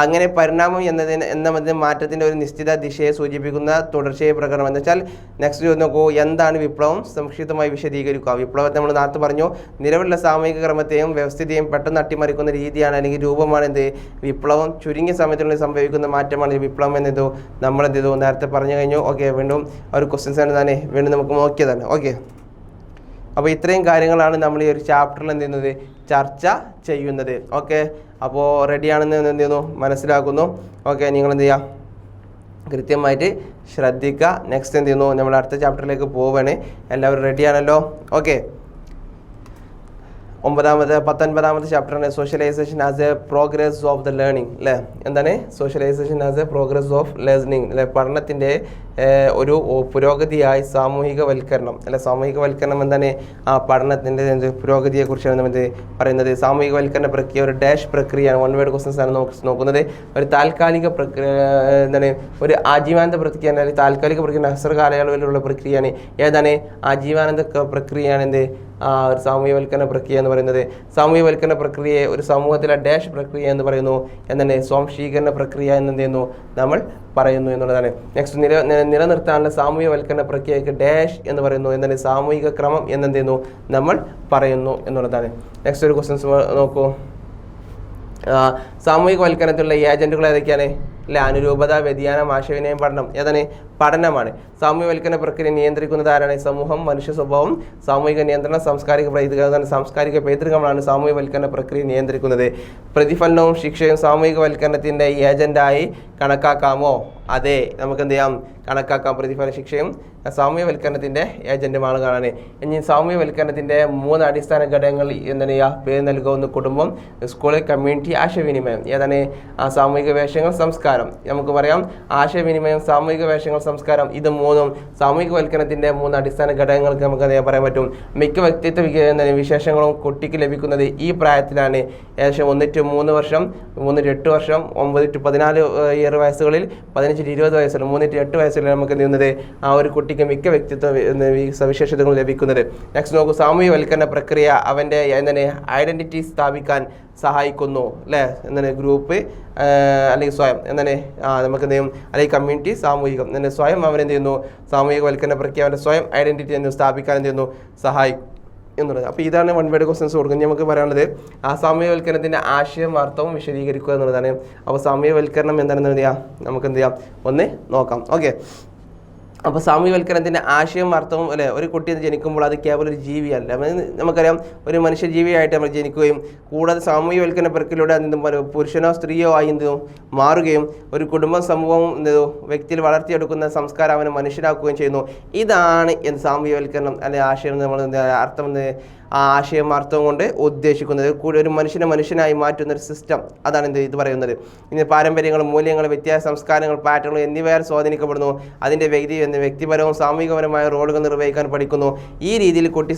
അങ്ങനെ പരിണാമം എന്ന മാറ്റത്തിൻ്റെ ഒരു നിശ്ചിത ദിശയെ സൂചിപ്പിക്കുന്ന തുടർച്ചയെ പ്രകടനം എന്ന് വെച്ചാൽ. നെക്സ്റ്റ് നോക്കൂ, എന്താണ് വിപ്ലവം സംക്ഷിപ്തമായി വിശദീകരിക്കുക. വിപ്ലവത്തെ നമ്മൾ നേരത്തെ പറഞ്ഞു, നിലവിലുള്ള സാമൂഹിക ക്രമത്തെയും വ്യവസ്ഥിതിയെയും പെട്ടെന്ന് അട്ടിമറിക്കുന്ന രീതിയാണ് അല്ലെങ്കിൽ രൂപമാണ് എന്ത് വിപ്ലവം. ചുരുങ്ങിയ സമയത്തിനുള്ളിൽ സംഭവിക്കുന്ന മാറ്റമാണ് വിപ്ലവം എന്നത് നമ്മൾ എന്ത് ചെയ്തു നേരത്തെ പറഞ്ഞു കഴിഞ്ഞു. ഓക്കെ, വീണ്ടും ഒരു ക്വസ്റ്റ്യൻസ് ആണ് തന്നെ വീണ്ടും നമുക്ക് നോക്കിയതാണ്. ഓക്കെ, അപ്പോൾ ഇത്രയും കാര്യങ്ങളാണ് നമ്മൾ ഈ ഒരു ചാപ്റ്ററിൽ എന്ത് ചെയ്യുന്നത് ചർച്ച ചെയ്യുന്നത്. ഓക്കെ, അപ്പോൾ റെഡിയാണെന്ന് എന്ത് ചെയ്യുന്നു മനസ്സിലാക്കുന്നു. ഓക്കെ, നിങ്ങൾ എന്ത് ചെയ്യുക കൃത്യമായിട്ട് ശ്രദ്ധിക്കുക. നെക്സ്റ്റ് എന്ത് ചെയ്യുന്നു നമ്മൾ അടുത്ത ചാപ്റ്ററിലേക്ക് പോവുകയാണ്. എല്ലാവരും റെഡിയാണല്ലോ. ഓക്കെ, 19ാമത്തെ ചാപ്റ്ററാണ് socialization as a progress of the learning അല്ലേ. എന്താണ് socialization as a progress of learning അല്ലെ, പഠനത്തിൻ്റെ ഒരു പുരോഗതിയായി സാമൂഹികവൽക്കരണം അല്ലെ. സാമൂഹികവൽക്കരണം എന്താണ് പഠനത്തിൻ്റെ പുരോഗതിയെക്കുറിച്ചാണ് നമ്മൾ പറയുന്നത്. സാമൂഹികവൽക്കരണ പ്രക്രിയ ഒരു ഡാഷ് പ്രക്രിയയാണ്. 1 വേർഡ് ക്വസ്റ്റൻസ് ആണ് നോക്കുന്നത്. ഒരു താൽക്കാലിക പ്രക്രിയ എന്താണ് ഒരു ആജീവാനന്ദ പ്രക്രിയ അല്ലെങ്കിൽ താൽക്കാലിക പ്രക്രിയ ഹ്രസ്വ കാലയളവിലുള്ള പ്രക്രിയയാണ്. ഏതാണ് ആജീവാനന്ദ പ്രക്രിയയാണ് എന്ത് ഒരു സാമൂഹ്യവൽക്കരണ പ്രക്രിയ എന്ന് പറയുന്നത്. സാമൂഹ്യവൽക്കരണ പ്രക്രിയയെ ഒരു സമൂഹത്തിലെ ഡാഷ് പ്രക്രിയ എന്ന് പറയുന്നു. എന്താണ് സ്വാംശീകരണ പ്രക്രിയ എന്ന് ചെയ്യുന്നു നമ്മൾ പറയുന്നു എന്നുള്ളതാണ്. നെക്സ്റ്റ് നിലനിർത്താനുള്ള സാമൂഹ്യവൽക്കരണ പ്രക്രിയയ്ക്ക് ഡാഷ് എന്ന് പറയുന്നു. എന്താണ് സാമൂഹിക ക്രമം എന്നെന്ത് ചെയ്യുന്നു നമ്മൾ പറയുന്നു എന്നുള്ളതാണ്. നെക്സ്റ്റ് ഒരു ക്വസ്റ്റ്യൻസ് നോക്കൂ. സാമൂഹികവൽക്കരണത്തിലുള്ള ഏജന്റുകൾ ഏതൊക്കെയാണ് അല്ലെ. അനുരൂപത, വ്യതിയാനം, ആശയവിനിമയം, പഠനം. ഏതാണ് പഠനമാണ്. സാമൂഹ്യവൽക്കരണ പ്രക്രിയ നിയന്ത്രിക്കുന്നത് ആരാണ് സമൂഹം, മനുഷ്യ സ്വഭാവം, സാമൂഹിക നിയന്ത്രണം, സാംസ്കാരിക പൈതൃകങ്ങളാണ് സാമൂഹ്യവൽക്കരണ പ്രക്രിയ നിയന്ത്രിക്കുന്നത്. പ്രതിഫലനവും ശിക്ഷയും സാമൂഹികവൽക്കരണത്തിൻ്റെ ഏജന്റായി കണക്കാക്കാമോ? അതെ, നമുക്ക് എന്ത് ചെയ്യാം കണക്കാക്കാം. പ്രതിഫല ശിക്ഷയും സാമൂഹ്യവൽക്കരണത്തിൻ്റെ ഏജന്റുമാണ് കാണാൻ. ഇനി സാമൂഹ്യവൽക്കരണത്തിൻ്റെ 3 അടിസ്ഥാന ഘടകങ്ങൾ എന്താണ് പേര് നൽകുന്ന കുടുംബം, സ്കൂൾ, കമ്മ്യൂണിറ്റി, ആശയവിനിമയം. ഏതാണ് സാമൂഹിക വേഷങ്ങൾ, സംസ്കാരം. നമുക്ക് പറയാം ആശയവിനിമയം, സാമൂഹിക വേഷങ്ങൾ, സംസ്കാരം. ഇത് 3ഉം സാമൂഹികവൽക്കരണത്തിൻ്റെ 3 അടിസ്ഥാന ഘടകങ്ങൾക്ക് നമുക്ക് പറയാൻ പറ്റും. മിക്ക വ്യക്തിത്വ വിശേഷങ്ങളും കുട്ടിക്ക് ലഭിക്കുന്നത് ഈ പ്രായത്തിലാണ്. ഏകദേശം 1 to 3 വർഷം, 3 to 8 വർഷം, 9 to 14 വയസ്സുകളിൽ, 15 to 20 വയസ്സുകളിൽ, 3 to 8 വയസ്സുകളിൽ നമുക്ക് എന്ത് ചെയ്യുന്നത് ആ ഒരു കുട്ടിക്ക് മിക്ക വ്യക്തിത്വ സവിശേഷതകൾ ലഭിക്കുന്നത്. നെക്സ്റ്റ് നോക്കൂ, സാമൂഹ്യവൽക്കരണ പ്രക്രിയ അവൻ്റെ എന്താണ് ഐഡന്റിറ്റി സ്ഥാപിക്കാൻ സഹായിക്കുന്നു അല്ലേ. എന്താണ് ഗ്രൂപ്പ് അല്ലെങ്കിൽ സ്വയം എന്താണ് നമുക്ക് എന്ത് ചെയ്യും അല്ലെങ്കിൽ കമ്മ്യൂണിറ്റി, സാമൂഹികം എന്താണ് സ്വയം അവനെന്ത് ചെയ്യുന്നു സാമൂഹികവൽക്കരണ പ്രക്രിയ അവൻ്റെ സ്വയം ഐഡന്റിറ്റി എന്ന് സ്ഥാപിക്കാൻ എന്ത് ചെയ്യുന്നു സഹായിക്കും എന്നുള്ളത്. അപ്പോൾ ഇതാണ് 1 വേർഡ് ക്വസ്റ്റൻസ് കൊടുക്കുന്നത്. നമുക്ക് പറയാനുള്ളത് ആ സാമൂഹ്യവൽക്കരണത്തിൻ്റെ ആശയം അർത്ഥവും വിശദീകരിക്കുക എന്നുള്ളതാണ്. അപ്പോൾ സാമൂഹ്യവൽക്കരണം എന്താണെന്ന് എന്ത് ചെയ്യാം നമുക്ക് എന്ത് ചെയ്യാം ഒന്ന് നോക്കാം. ഓക്കെ, അപ്പോൾ സാമൂഹ്യവൽക്കരണത്തിൻ്റെ ആശയവും അർത്ഥവും അല്ലെ, ഒരു കുട്ടി ജനിക്കുമ്പോൾ അത് കേവലം ഒരു ജീവിയല്ല. നമുക്കറിയാം, ഒരു മനുഷ്യജീവിയായിട്ട് നമ്മൾ ജനിക്കുകയും കൂടാതെ സാമൂഹ്യവൽക്കരണ പ്രക്രിയയിലൂടെ പുരുഷനോ സ്ത്രീയോ ആയി മാറുകയും ഒരു കുടുംബം സമൂഹവും വ്യക്തിയിൽ വളർത്തിയെടുക്കുന്ന സംസ്കാരം അവനെ മനുഷ്യനാക്കുകയും ചെയ്യുന്നു. ഇതാണ് സാമൂഹ്യവൽക്കരണം അല്ലെ ആശയം നമ്മൾ അർത്ഥം ആ ആശയം അർത്ഥം കൊണ്ട് ഉദ്ദേശിക്കുന്നത്. കൂടി ഒരു മനുഷ്യനായി മാറ്റുന്ന ഒരു സിസ്റ്റം, അതാണ് ഇത് പറയുന്നത്. ഇനി പാരമ്പര്യങ്ങൾ, മൂല്യങ്ങൾ, വ്യത്യാസ സംസ്കാരങ്ങൾ, പാറ്റേണുകൾ എന്നിവയാൽ സ്വാധീനിക്കപ്പെടുന്നു. അതിൻ്റെ വ്യക്തിപരവും സാമൂഹികപരമായ റോളുകൾ നിർവഹിക്കാൻ പഠിക്കുന്നു. ഈ രീതിയിൽ കുട്ടി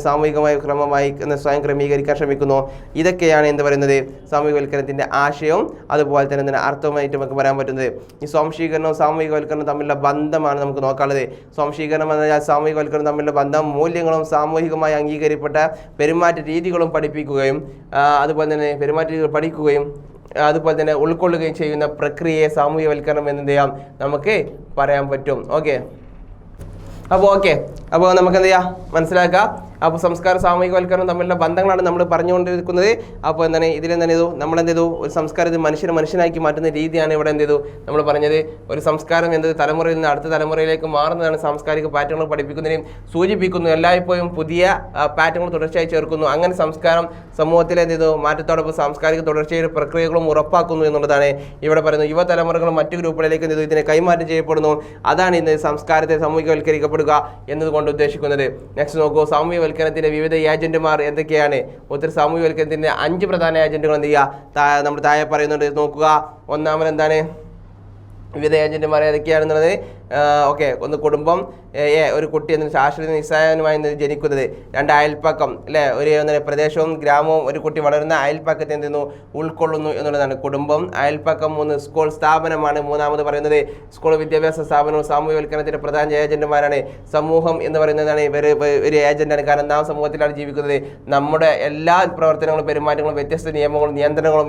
സാമൂഹികമായ ക്രമമായി സ്വയം ക്രമീകരിക്കാൻ ശ്രമിക്കുന്നു. ഇതൊക്കെയാണ് എന്ത് പറയുന്നത് സാമൂഹികവൽക്കരണത്തിൻ്റെ ആശയവും അതുപോലെ തന്നെ അർത്ഥവുമായിട്ട് നമുക്ക് പറയാൻ പറ്റുന്നത്. ഈ സ്വാംശീകരണവും സാമൂഹികവൽക്കരണവും തമ്മിലുള്ള ബന്ധമാണ് നമുക്ക് നോക്കാനുള്ളത്. സ്വാംശീകരണം എന്നാൽ സാമൂഹികവൽക്കരണം തമ്മിലുള്ള ബന്ധം മൂല്യങ്ങളും സാമൂഹികമായി അംഗീകരിക്കപ്പെട്ട പെരുമാറ്റ രീതികളും പഠിപ്പിക്കുകയും അതുപോലെ തന്നെ പെരുമാറ്റ രീതികൾ പഠിക്കുകയും അതുപോലെ തന്നെ ഉൾക്കൊള്ളുകയും ചെയ്യുന്ന പ്രക്രിയയെ സാമൂഹ്യവൽക്കരണം എന്ന് ചെയ്യാം നമുക്ക് പറയാൻ പറ്റും. ഓക്കെ, അപ്പോൾ നമുക്ക് എന്ത് ചെയ്യാം മനസ്സിലാക്കാം. അപ്പോൾ സംസ്കാര സാമൂഹികവൽക്കരണം തമ്മിലുള്ള ബന്ധങ്ങളാണ് നമ്മൾ പറഞ്ഞുകൊണ്ടിരിക്കുന്നത്. അപ്പോൾ എന്താണ് നമ്മളെന്ത് ചെയ്തു ഒരു സംസ്കാരത്തിൽ മനുഷ്യനാക്കി മാറ്റുന്ന രീതിയാണ് ഇവിടെ നമ്മൾ പറഞ്ഞത്. ഒരു സംസ്കാരം തലമുറയിൽ നിന്ന് അടുത്ത തലമുറയിലേക്ക് മാറുന്നതാണ് സാംസ്കാരിക പാറ്റേണുകൾ പഠിപ്പിക്കുന്നതിനും സൂചിപ്പിക്കുന്നു. എല്ലായ്പ്പോഴും പുതിയ പാറ്റേണുകൾ തുടർച്ചയായി ചേർക്കുന്നു. അങ്ങനെ സംസ്കാരം സമൂഹത്തിലെ മാറ്റത്തോടൊപ്പം സാംസ്കാരിക തുടർച്ചയുടെ പ്രക്രിയകളും ഉറപ്പാക്കുന്നു എന്നുള്ളതാണ് ഇവിടെ പറയുന്നത്. യുവതലമുറകളും മറ്റു ഗ്രൂപ്പുകളിലേക്ക് ഇതിനെ കൈമാറ്റം ചെയ്യപ്പെടുന്നു. അതാണ് ഇന്ന് സംസ്കാരത്തെ സാമൂഹികവൽക്കരിക്കപ്പെടുക എന്നതുകൊണ്ട് ഉദ്ദേശിക്കുന്നത്. നെക്സ്റ്റ് നോക്കൂ, സാമൂഹ്യവൽക്കരണത്തിന്റെ വിവിധ ഏജന്റുമാർ എന്തൊക്കെയാണ്? ഒത്തിരി സാമൂഹ്യവൽക്കരണത്തിന്റെ 5 പ്രധാന ഏജന്റുകൾ എന്ത് ചെയ്യുക നമ്മൾ താഴെ പറയുന്നുണ്ട്. നോക്കുക, ഒന്നാമത് എന്താണ് വിവിധ ഏജന്റുമാർ ഏതൊക്കെയാണെന്നുള്ളത്. ഓക്കെ, ഒന്ന് കുടുംബം, ഒരു കുട്ടി ശാശ്വത നിസ്സഹായനുമായി ജനിക്കുന്നത്. 2 അയൽപ്പക്കം അല്ലെ, ഒരു പ്രദേശവും ഗ്രാമവും ഒരു കുട്ടി വളരുന്ന അയൽപ്പക്കത്തെ ഉൾക്കൊള്ളുന്നു എന്നുള്ളതാണ് കുടുംബം, അയൽപ്പക്കം. 3 സ്കൂൾ സ്ഥാപനമാണ് മൂന്നാമത് പറയുന്നത്. സ്കൂൾ വിദ്യാഭ്യാസ സ്ഥാപനവും സാമൂഹ്യവൽക്കരണത്തിന്റെ പ്രധാന ഏജന്റുമാരാണ്. സമൂഹം എന്ന് പറയുന്നതാണ് ഒരു ഏജന്റാണ്. കാരണം നാം സമൂഹത്തിലാണ് ജീവിക്കുന്നത്. നമ്മുടെ എല്ലാ പ്രവർത്തനങ്ങളും പെരുമാറ്റങ്ങളും വ്യത്യസ്ത നിയമങ്ങളും നിയന്ത്രണങ്ങളും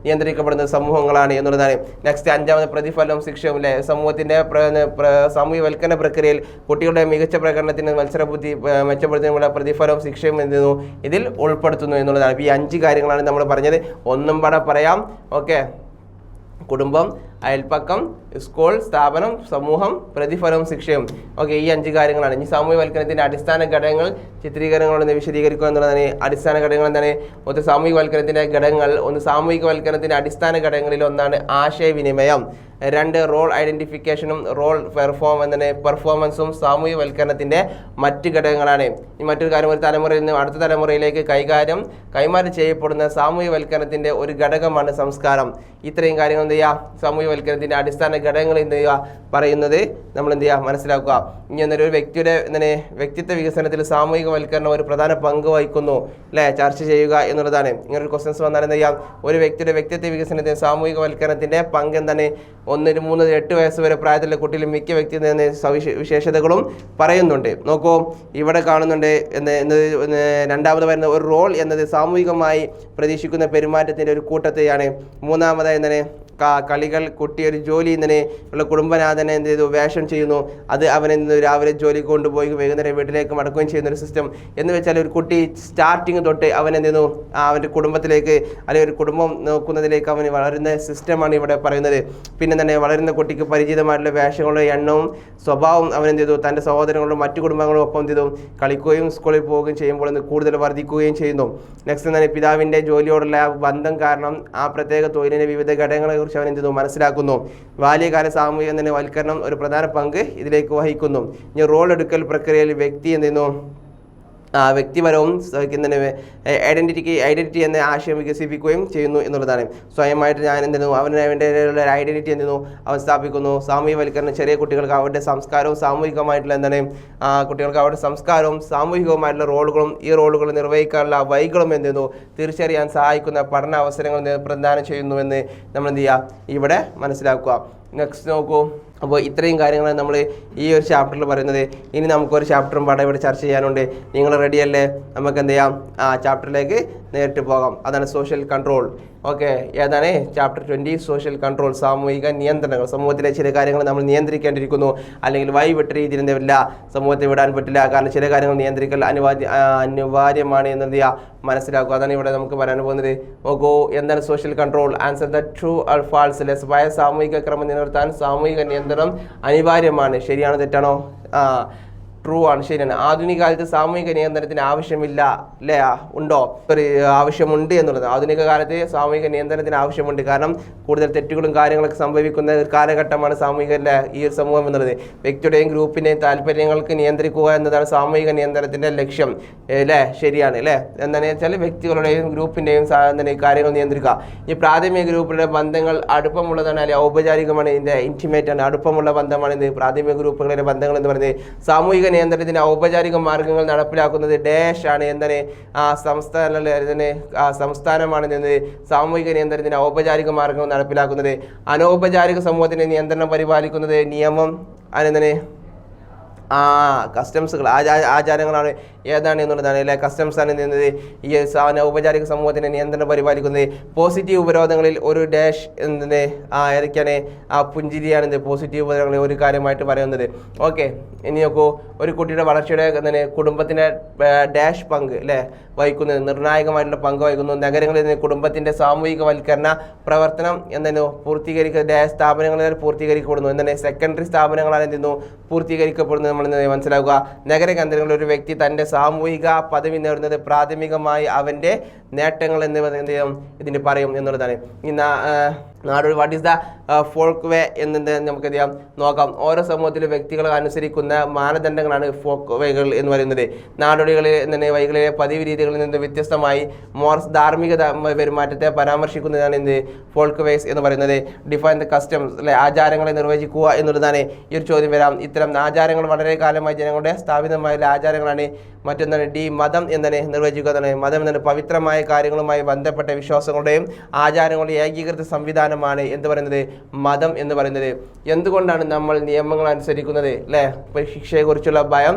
നിയന്ത്രിക്കപ്പെടുന്ന സമൂഹങ്ങളാണ് എന്നുള്ളതാണ്. നെക്സ്റ്റ് 5ാമത് പ്രതിഫലം ശിക്ഷയും അല്ലെ, സമൂഹത്തിന്റെ സാമൂഹ്യവൽക്കരണ പ്രക്രിയയിൽ കുട്ടികളുടെ മികച്ച പ്രകടനത്തിന് മത്സരബുദ്ധി മെച്ചപ്പെടുത്തുന്നതിനുള്ള പ്രതിഫലവും ശിക്ഷയും ഇതിൽ ഉൾപ്പെടുത്തുന്നു എന്നുള്ളതാണ്. ഈ 5 കാര്യങ്ങളാണ് നമ്മൾ പറഞ്ഞത്. ഒന്നും പാടെ പറയാം. ഓക്കെ, കുടുംബം, അയൽപ്പക്കം, സ്കൂൾ സ്ഥാപനം, സമൂഹം, പ്രതിഫലവും ശിക്ഷയും. ഓക്കെ, ഈ 5 കാര്യങ്ങളാണ്. ഇനി സാമൂഹ്യവൽക്കരണത്തിന്റെ അടിസ്ഥാന ഘടകങ്ങൾ ചിത്രീകരണങ്ങളൊന്ന് വിശദീകരിക്കുക എന്നുള്ളതാണ്. അടിസ്ഥാന ഘടകങ്ങൾ എന്താണ്? ഒന്ന് സാമൂഹികവൽക്കരണത്തിന്റെ ഘടകങ്ങൾ. ഒന്ന് സാമൂഹികവൽക്കരണത്തിന്റെ അടിസ്ഥാന ഘടകങ്ങളിൽ ഒന്നാണ് ആശയവിനിമയം. 2 റോൾ ഐഡന്റിഫിക്കേഷനും റോൾ പെർഫോമൻസും സാമൂഹ്യവൽക്കരണത്തിന്റെ മറ്റ് ഘടകങ്ങളാണ്. ഈ മറ്റൊരു കാര്യം, ഒരു തലമുറയിൽ നിന്ന് അടുത്ത തലമുറയിലേക്ക് കൈമാറ്റം ചെയ്യപ്പെടുന്ന സാമൂഹ്യവൽക്കരണത്തിന്റെ ഒരു ഘടകമാണ് സംസ്കാരം. ഇത്രയും കാര്യങ്ങൾ എന്ത് ചെയ്യുക സാമൂഹ്യവൽക്കരണത്തിന്റെ അടിസ്ഥാന ഘടകങ്ങൾ എന്ത് ചെയ്യുക പറയുന്നത് നമ്മൾ എന്ത് ചെയ്യുക മനസ്സിലാക്കുക. ഇനി എന്നൊരു വ്യക്തിയുടെ വ്യക്തിത്വ വികസനത്തിൽ സാമൂഹികവൽക്കരണം ഒരു പ്രധാന പങ്ക് വഹിക്കുന്നു അല്ലെ, ചർച്ച ചെയ്യുക എന്നുള്ളതാണ്. ഇങ്ങനൊരു ക്വസ്റ്റ്യൻസ് വന്നാൽ എന്ത് ചെയ്യാം, ഒരു വ്യക്തിയുടെ വ്യക്തിത്വ വികസനത്തിൽ സാമൂഹികവൽക്കരണത്തിന്റെ പങ്ക് എന്താണ്? 1, 3, 8 വയസ്സ് വരെ പ്രായത്തിലുള്ള കുട്ടിയിൽ മിക്ക വ്യക്തി വിശേഷതകളും പറയുന്നുണ്ട്. നോക്കൂ, ഇവിടെ കാണുന്നുണ്ട് 2ാമത് വരുന്ന ഒരു റോൾ എന്നത് സാമൂഹികമായി പ്രതീക്ഷിക്കുന്ന പെരുമാറ്റത്തിന്റെ ഒരു കൂട്ടത്തെയാണ്. 3ാമതായി കളികൾ, കുട്ടി ഒരു ജോലി ഉള്ള കുടുംബനാഥനെ എന്ത് ചെയ്തു വേഷം ചെയ്യുന്നു. അത് അവനെ രാവിലെ ജോലി കൊണ്ടുപോയി വൈകുന്നേരം വീട്ടിലേക്ക് മടക്കുകയും ചെയ്യുന്ന ഒരു സിസ്റ്റം. എന്ന് വെച്ചാൽ ഒരു കുട്ടി സ്റ്റാർട്ടിങ് തൊട്ട് അവൻ എന്ത് ചെയ്യുന്നു അവൻ്റെ കുടുംബത്തിലേക്ക് അല്ലെങ്കിൽ ഒരു കുടുംബം നോക്കുന്നതിലേക്ക് അവന് വളരുന്ന സിസ്റ്റമാണ് ഇവിടെ പറയുന്നത്. പിന്നെ തന്നെ വളരുന്ന കുട്ടിക്ക് പരിചിതമായിട്ടുള്ള വേഷങ്ങളുടെ എണ്ണവും സ്വഭാവം അവൻ എന്ത് ചെയ്തു തൻ്റെ സഹോദരങ്ങളും മറ്റു കുടുംബങ്ങളും ഒപ്പം എന്ത് ചെയ്തു കളിക്കുകയും സ്കൂളിൽ പോവുകയും ചെയ്യുമ്പോൾ കൂടുതൽ വർദ്ധിക്കുകയും ചെയ്യുന്നു. നെക്സ്റ്റ് തന്നെ പിതാവിൻ്റെ ജോലിയോടുള്ള ബന്ധം കാരണം ആ പ്രത്യേക തൊഴിലിൻ്റെ വിവിധ ഘടകങ്ങളെ കുറിച്ച് അവൻ എന്ത് മനസ്സിലാക്കുന്നു. ബാല്യകാല സാമൂഹികവൽക്കരണം ഒരു പ്രധാന പങ്ക് ഇതിലേക്ക് വഹിക്കുന്നു. ഇനി റോൾ എടുക്കൽ പ്രക്രിയയിൽ വ്യക്തി എന്ത് ചെയ്യുന്നു വ്യക്തിപരവും ഐഡന്റിറ്റി എന്ന ആശയം വികസിപ്പിക്കുകയും ചെയ്യുന്നു എന്നുള്ളതാണ്. സ്വയമായിട്ട് ഞാൻ എന്ത് ചെയ്യുന്നു അവൻ്റെ ഐഡന്റിറ്റി എന്ത് ചെയ്യുന്നു അവൻ സ്ഥാപിക്കുന്നു. സാമൂഹ്യവൽക്കരണം ചെറിയ കുട്ടികൾക്ക് അവരുടെ സംസ്കാരവും സാമൂഹികമായിട്ടുള്ള കുട്ടികൾക്ക് അവരുടെ സംസ്കാരവും സാമൂഹികവുമായിട്ടുള്ള റോളുകളും ഈ റോളുകൾ നിർവഹിക്കാനുള്ള വഴികളും എന്ത് ചെയ്യുന്നു തിരിച്ചറിയാൻ സഹായിക്കുന്ന പഠന അവസരങ്ങൾ പ്രദാനം ചെയ്യുന്നുവെന്ന് നമ്മൾ എന്ത് ചെയ്യുക ഇവിടെ മനസ്സിലാക്കുക. നെക്സ്റ്റ് നോക്കൂ, അപ്പോൾ ഇത്രയും കാര്യങ്ങളാണ് നമ്മൾ ഈ ഒരു ചാപ്റ്ററിൽ പറയുന്നത്. ഇനി നമുക്കൊരു ചാപ്റ്ററും പാടെ ഇവിടെ ചർച്ച ചെയ്യാനുണ്ട്. നിങ്ങൾ റെഡിയല്ലേ? നമുക്ക് എന്ത് ചെയ്യാം ചാപ്റ്ററിലേക്ക് നേരിട്ട് പോകാം. അതാണ് സോഷ്യൽ കൺട്രോൾ. ഓക്കെ, ഏതാണ് ചാപ്റ്റർ 20 സോഷ്യൽ കൺട്രോൾ, സാമൂഹിക നിയന്ത്രണങ്ങൾ. സമൂഹത്തിലെ ചില കാര്യങ്ങൾ നമ്മൾ നിയന്ത്രിക്കേണ്ടിയിരിക്കുന്നു, അല്ലെങ്കിൽ വഴിവിട്ട രീതിയിൽ എന്തില്ല സമൂഹത്തെ വിടാൻ പറ്റില്ല. കാരണം ചില കാര്യങ്ങൾ നിയന്ത്രിക്കൽ അനിവാര്യമാണ് എന്നത് മനസ്സിലാക്കുക. അതാണ് ഇവിടെ നമുക്ക് പറയാൻ പോകുന്നത്. നോക്കൂ, എന്താണ് social control? Answer the true or false. ലസമായ സാമൂഹിക ക്രമം നിലനിർത്താൻ സാമൂഹിക നിയന്ത്രണം അനിവാര്യമാണ്. ശരിയാണോ തെറ്റാണോ? ട്രൂ ആണ്, ശരിയാണ്. ആധുനിക കാലത്ത് സാമൂഹിക നിയന്ത്രണത്തിന് ആവശ്യമില്ല, അല്ലേ? ഉണ്ടോ? ആവശ്യമുണ്ട് എന്നുള്ളത്. ആധുനിക കാലത്ത് സാമൂഹിക നിയന്ത്രണത്തിന് ആവശ്യമുണ്ട്. കാരണം കൂടുതൽ തെറ്റുകളും കാര്യങ്ങളൊക്കെ സംഭവിക്കുന്ന ഒരു കാലഘട്ടമാണ് സാമൂഹിക ഈ ഒരു സമൂഹം എന്നുള്ളത്. വ്യക്തിയുടെയും ഗ്രൂപ്പിൻ്റെയും താല്പര്യങ്ങൾക്ക് നിയന്ത്രിക്കുക എന്നതാണ് സാമൂഹിക നിയന്ത്രണത്തിൻ്റെ ലക്ഷ്യം, അല്ലേ? ശരിയാണ്, അല്ലേ? എന്താണെന്ന് വെച്ചാൽ വ്യക്തികളുടെയും ഗ്രൂപ്പിൻ്റെയും കാര്യങ്ങൾ നിയന്ത്രിക്കുക. ഈ പ്രാഥമിക ഗ്രൂപ്പിലെ ബന്ധങ്ങൾ അടുപ്പമുള്ളതാണ്, അല്ലെങ്കിൽ ഔപചാരികമാണ്, ഇതിൻ്റെ ഇൻറ്റിമേറ്റ് ആണ്, അടുപ്പമുള്ള ബന്ധമാണ് ഇത് പ്രാഥമിക ഗ്രൂപ്പുകളിലെ ബന്ധങ്ങൾ എന്ന് പറയുന്നത്. സാമൂഹിക നിയന്ത്രണത്തിന് ഔപചാരിക മാർഗങ്ങൾ നടപ്പിലാക്കുന്നത് ഡാഷ് ആണ്. എന്താണ്? സംസ്ഥാനമാണ് എന്നത് സാമൂഹിക നിയന്ത്രണത്തിന് ഔപചാരിക മാർഗങ്ങൾ നടപ്പിലാക്കുന്നത്. അനൗപചാരിക സമൂഹത്തിന്റെ നിയന്ത്രണം പരിപാലിക്കുന്നത് നിയമം അതെന്താണ്? കസ്റ്റംസുകൾ, ആചാരങ്ങളാണ്. ഏതാണ് എന്നുള്ളതാണ്, അല്ലെ? കസ്റ്റംസ് ആണ് എന്നത് ഈ ഔപചാരിക സമൂഹത്തിന്റെ നിയന്ത്രണം പരിപാലിക്കുന്നത്. പോസിറ്റീവ് ഉപരോധങ്ങളിൽ ഒരു ഡാഷ് എന്തിന് ഏതൊക്കെയാണ്? പുഞ്ചിരിയാണ് ഇത് പോസിറ്റീവ് ഉപരോധങ്ങളിൽ ഒരു കാര്യമായിട്ട് പറയുന്നത്. ഓക്കെ, ഇനി നോക്കൂ, ഒരു കുട്ടിയുടെ വളർച്ചയുടെ എന്താണ് കുടുംബത്തിന്റെ ഡാഷ് പങ്ക്, അല്ലെ, വഹിക്കുന്നത്, നിർണായകമായിട്ടുള്ള പങ്ക് വഹിക്കുന്നു. നഗരങ്ങളിൽ നിന്ന് കുടുംബത്തിന്റെ സാമൂഹികവൽക്കരണ പ്രവർത്തനം എന്തെന്നു സ്ഥാപനങ്ങളിൽ പൂർത്തീകരിക്കപ്പെടുന്നു. എന്താണ്? സെക്കൻഡറി സ്ഥാപനങ്ങളാണ് എന്തെന്നു പൂർത്തീകരിക്കപ്പെടുന്നത് നമ്മൾ മനസ്സിലാക്കുക. നഗര കേന്ദ്രങ്ങളിൽ ഒരു വ്യക്തി തൻ്റെ സാമൂഹിക പദവി നേടുന്നത് പ്രാഥമികമായി അവൻ്റെ നേട്ടങ്ങൾ എന്നിവ എന്ത് ചെയ്യും ഇതിന് പറയും എന്നുള്ളതാണ്. ഈ നാടോടി വാട്ട് ഈസ് ദ ഫോൾക്ക് വേ എന്നത് നമുക്ക് എന്ത് ചെയ്യാം നോക്കാം. ഓരോ സമൂഹത്തിലെ വ്യക്തികൾ അനുസരിക്കുന്ന മാനദണ്ഡങ്ങളാണ് ഫോക്ക് വേകൾ എന്ന് പറയുന്നത്. നാടോടികളിൽ എന്താണ് വൈകളിലെ പതിവ് രീതികളിൽ നിന്ന് വ്യത്യസ്തമായി മോർസ് ധാർമ്മിക പെരുമാറ്റത്തെ പരാമർശിക്കുന്നതാണ് എന്ത് ഫോൾക്ക് വേസ് എന്ന് പറയുന്നത്. ഡിഫൈൻ ദ കസ്റ്റംസ്, അല്ലെ, ആചാരങ്ങളെ നിർവചിക്കുക എന്നുള്ളതാണ് ഈ ഒരു ചോദ്യം വരാം. ഇത്തരം ആചാരങ്ങൾ വളരെ കാലമായി ജനങ്ങളുടെ സ്ഥാപിതമായ ആചാരങ്ങളാണ്. മറ്റൊന്നാണ് മതം എന്താണ് നിർവചിക്കുക എന്നാണ്. മതം എന്താണ് പവിത്രമായ കാര്യങ്ങളുമായി ബന്ധപ്പെട്ട വിശ്വാസങ്ങളുടെയും ആചാരങ്ങളുടെയും ഏകീകൃത സംവിധാനമാണ് എന്ത് പറയുന്നത് മതം എന്ന് പറയുന്നത്. എന്തുകൊണ്ടാണ് നമ്മൾ നിയമങ്ങൾ അനുസരിക്കുന്നത്, അല്ലേ? ശിക്ഷയെക്കുറിച്ചുള്ള ഭയം,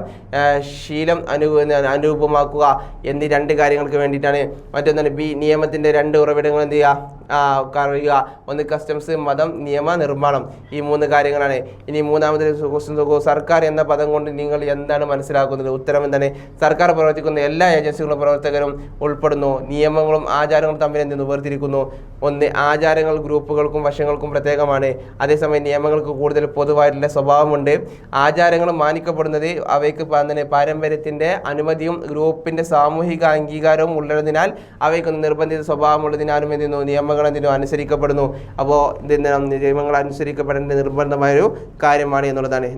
ശീലം അനുരൂപമാക്കുക എന്നീ രണ്ട് കാര്യങ്ങൾക്ക് വേണ്ടിയിട്ടാണ്. മറ്റൊന്നാണ് നിയമത്തിൻ്റെ രണ്ട് ഉറവിടങ്ങൾ എന്ത് ചെയ്യുക? ഒന്ന് കസ്റ്റംസ്, മതം, നിയമ നിർമ്മാണം. ഈ മൂന്ന് കാര്യങ്ങളാണ്. ഇനി മൂന്നാമത്തെ ക്വസ്റ്റ്യൻ നോക്കൂ. സർക്കാർ എന്ന പദം കൊണ്ട് നിങ്ങൾ എന്താണ് മനസ്സിലാക്കുന്നത്? ഉത്തരം എന്താണ്? സർക്കാർ പ്രവർത്തിക്കുന്ന എല്ലാ ഏജൻസികളും പ്രവർത്തകരും ഉൾപ്പെടുന്നു. നിയമങ്ങളും ആചാരങ്ങളും തമ്മിൽ എന്തെന്ന് വേർതിരിക്കുന്നു. ഒന്ന്, ആചാരങ്ങൾ ഗ്രൂപ്പുകൾക്കും വശങ്ങൾക്കും പ്രത്യേകമാണ്. അതേസമയം നിയമങ്ങൾക്ക് കൂടുതൽ പൊതുവായിട്ടുള്ള സ്വഭാവമുണ്ട്. ആചാരങ്ങൾ മാനിക്കപ്പെടുന്നത് അവയ്ക്ക് പാരമ്പര്യത്തിൻ്റെ അനുമതിയും ഗ്രൂപ്പിൻ്റെ സാമൂഹിക അംഗീകാരവും ഉള്ളതിനാൽ അവയ്ക്ക് നിർബന്ധിത സ്വഭാവമുള്ളതിനാലും എന്തെന്നു നിയമങ്ങൾ എന്തിനും അനുസരിക്കപ്പെടുന്നു. അപ്പോൾ നിയമങ്ങൾ അനുസരിക്കപ്പെടേണ്ട നിർബന്ധമായൊരു കാര്യമാണ് എന്നുള്ളതാണ്.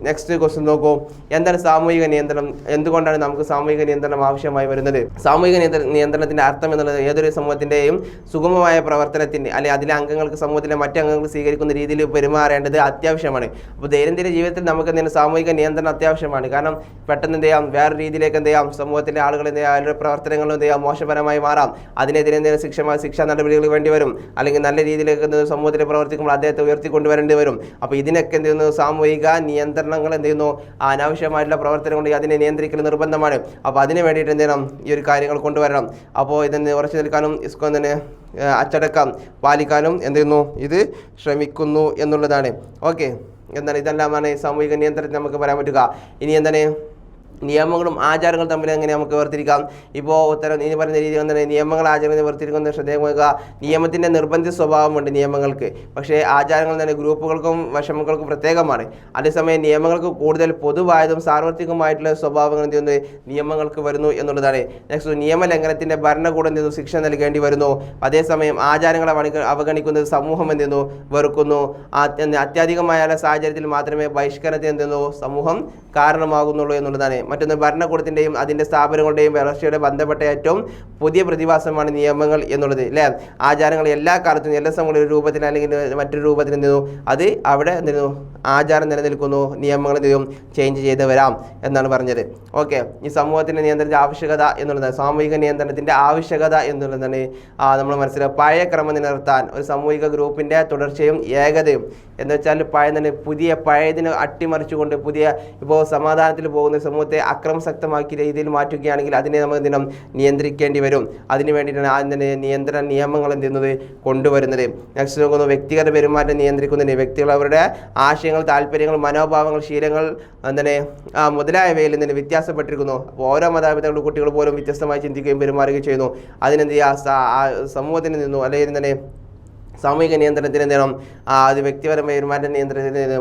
നെക്സ്റ്റ് ക്വസ്റ്റ്യൻ നോക്കൂ. എന്താണ് സാമൂഹിക നിയന്ത്രണം? എന്തുകൊണ്ടാണ് നമുക്ക് സാമൂഹിക നിയന്ത്രണം ആവശ്യമായി വരുന്നത്? സാമൂഹിക നിയന്ത്രണത്തിന്റെ അർത്ഥം എന്നുള്ളത് ഏതൊരു സമൂഹത്തിന്റെയും സുഗമമായ പ്രവർത്തനത്തിന്, അല്ലെങ്കിൽ അതിലെ അംഗങ്ങൾക്ക് സമൂഹത്തിലെ മറ്റ് അംഗങ്ങൾ സ്വീകരിക്കുന്ന രീതിയിൽ പെരുമാറേണ്ടത് അത്യാവശ്യമാണ്. അപ്പോൾ ദൈനംദിന ജീവിതത്തിൽ നമുക്ക് എന്തെങ്കിലും സാമൂഹിക നിയന്ത്രണം അത്യാവശ്യമാണ്. കാരണം പെട്ടെന്ന് എന്ത് ചെയ്യാം, വേറെ രീതിയിലേക്ക് എന്ത് ചെയ്യാം, സമൂഹത്തിലെ ആളുകൾ എന്ത് ചെയ്യാം, അവരുടെ പ്രവർത്തനങ്ങൾ എന്ത് ചെയ്യാം, മോശപരമായി മാറാം. അതിനെതിരെ എന്തെങ്കിലും ശിക്ഷാ നടപടികൾ വേണ്ടി വരും. അല്ലെങ്കിൽ നല്ല രീതിയിലേക്ക് സമൂഹത്തിൽ പ്രവർത്തിക്കുമ്പോൾ അദ്ദേഹത്തെ ഉയർത്തിക്കൊണ്ടുവരേണ്ടി വരും. അപ്പോൾ ഇതിനൊക്കെ എന്ത് ചെയ്യുന്നു, സാമൂഹിക നിയന്ത്രണങ്ങൾ എന്ത് ചെയ്യുന്നു, അനാവശ്യമായിട്ടുള്ള പ്രവർത്തനങ്ങൾ അതിനെ നിയന്ത്രിക്കൽ നിർബന്ധമാണ്. അപ്പോൾ അതിന് വേണ്ടിയിട്ട് എന്ത് ചെയ്യണം, ഈ ഒരു കാര്യങ്ങൾ കൊണ്ടുവരണം. അപ്പോൾ ഇതിന് ഉറച്ചു നിൽക്കാനും തന്നെ അച്ചടക്കം പാലിക്കാനും എന്ത് ചെയ്യുന്നു, ഇത് ശ്രമിക്കുന്നു എന്നുള്ളതാണ്. ഓക്കെ, എന്താണ് ഇതെല്ലാമാണ് സാമൂഹിക നിയന്ത്രണത്തിൽ നമുക്ക് പറയാൻ പറ്റുക. ഇനി എന്താണ് നിയമങ്ങളും ആചാരങ്ങളും തമ്മിൽ എങ്ങനെ നമുക്ക് വേർതിരിക്കാം? ഇപ്പോൾ ഉത്തരം ഇനി പറയുന്ന രീതി എന്താണ്, നിയമങ്ങൾ ആചാരങ്ങൾ വേർതിരിക്കുന്നത് ശ്രദ്ധേയമാക്കുക. നിയമത്തിൻ്റെ നിർബന്ധിത സ്വഭാവമുണ്ട് നിയമങ്ങൾക്ക്, പക്ഷേ ആചാരങ്ങൾ തന്നെ ഗ്രൂപ്പുകൾക്കും വശങ്ങൾക്കും പ്രത്യേകമാണ്. അതേസമയം നിയമങ്ങൾക്ക് കൂടുതൽ പൊതുവായതും സാർവത്രികമായിട്ടുള്ള സ്വഭാവങ്ങൾ എന്ത് ചെയ്യുന്നത് നിയമങ്ങൾക്ക് വരുന്നു എന്നുള്ളതാണ്. നെക്സ്റ്റ്, നിയമലംഘനത്തിൻ്റെ ഭരണകൂടം എന്ത് ചെയ്യുന്നു, ശിക്ഷ നൽകേണ്ടി വരുന്നു. അതേസമയം ആചാരങ്ങളെ അവഗണിക്കുന്നത് സമൂഹം എന്ത് ചെയ്യുന്നു, വെറുക്കുന്നു. അത്യധികമായ സാഹചര്യത്തിൽ മാത്രമേ ബഹിഷ്കരണത്തിന് എന്ത് ചെയ്യുന്നു സമൂഹം കാരണമാകുന്നുള്ളൂ എന്നുള്ളതാണ്. മറ്റൊന്ന്, ഭരണകൂടത്തിൻ്റെയും അതിൻ്റെ സ്ഥാപനങ്ങളുടെയും വളർച്ചയുടെ ബന്ധപ്പെട്ട ഏറ്റവും പുതിയ പ്രതിഭാസമാണ് നിയമങ്ങൾ എന്നുള്ളത്, അല്ലേ? ആചാരങ്ങൾ എല്ലാ കാലത്തും എല്ലാ സമയവും ഒരു രൂപത്തിൽ അല്ലെങ്കിൽ മറ്റൊരു രൂപത്തിൽ എന്ത് ചെയ്യുന്നു, അത് അവിടെ എന്ത് ചെയ്യുന്നു ആചാരം നിലനിൽക്കുന്നു, നിയമങ്ങൾ എന്തെയും ചേഞ്ച് ചെയ്ത് വരാം എന്നാണ് പറഞ്ഞത്. ഓക്കെ, ഈ സമൂഹത്തിൻ്റെ നിയന്ത്രണത്തിൻ്റെ ആവശ്യകത എന്നുള്ളത്, സാമൂഹിക നിയന്ത്രണത്തിൻ്റെ ആവശ്യകത എന്നുള്ളതാണ് നമ്മൾ മനസ്സിലാക്കുക. പഴയ ക്രമം നിലനിർത്താൻ ഒരു സാമൂഹിക ഗ്രൂപ്പിൻ്റെ തുടർച്ചയും ഏകതയും എന്ന് വെച്ചാൽ പഴയതിനെ അട്ടിമറിച്ചുകൊണ്ട് പുതിയ ഇപ്പോൾ സമാധാനത്തിൽ പോകുന്ന സമൂഹത്തെ അക്രമസക്തമാക്കിയ രീതിയിൽ മാറ്റുകയാണെങ്കിൽ അതിനെ നമ്മൾ എന്തിനും നിയന്ത്രിക്കേണ്ടി വരും. അതിന് വേണ്ടിയിട്ടാണ് അതിൻ്റെ നിയന്ത്രണ നിയമങ്ങൾ എന്ത് ചെയ്യുന്നത് കൊണ്ടുവരുന്നത്. നെക്സ്റ്റ് നോക്കുന്നു, വ്യക്തിഗത പെരുമാറ്റം നിയന്ത്രിക്കുന്നതിന് വ്യക്തികൾ അവരുടെ ആശയങ്ങൾ, താല്പര്യങ്ങൾ, മനോഭാവങ്ങൾ, ശീലങ്ങൾ മുതലായവയിൽ നിന്ന് വ്യത്യാസപ്പെട്ടിരിക്കുന്നു. അപ്പോൾ ഓരോ മാതാപിതാക്കളുടെ കുട്ടികൾ പോലും വ്യത്യസ്തമായി ചിന്തിക്കുകയും പെരുമാറുകയും ചെയ്യുന്നു. അതിനെന്ത് ചെയ്യുക, സമൂഹത്തിൽ നിന്നും അല്ലെങ്കിൽ തന്നെ സാമൂഹിക നിയന്ത്രണത്തിന് എന്ത് ചെയ്യണം, അത് വ്യക്തിപരമായ പെരുമാറ്റ നിയന്ത്രണത്തിന്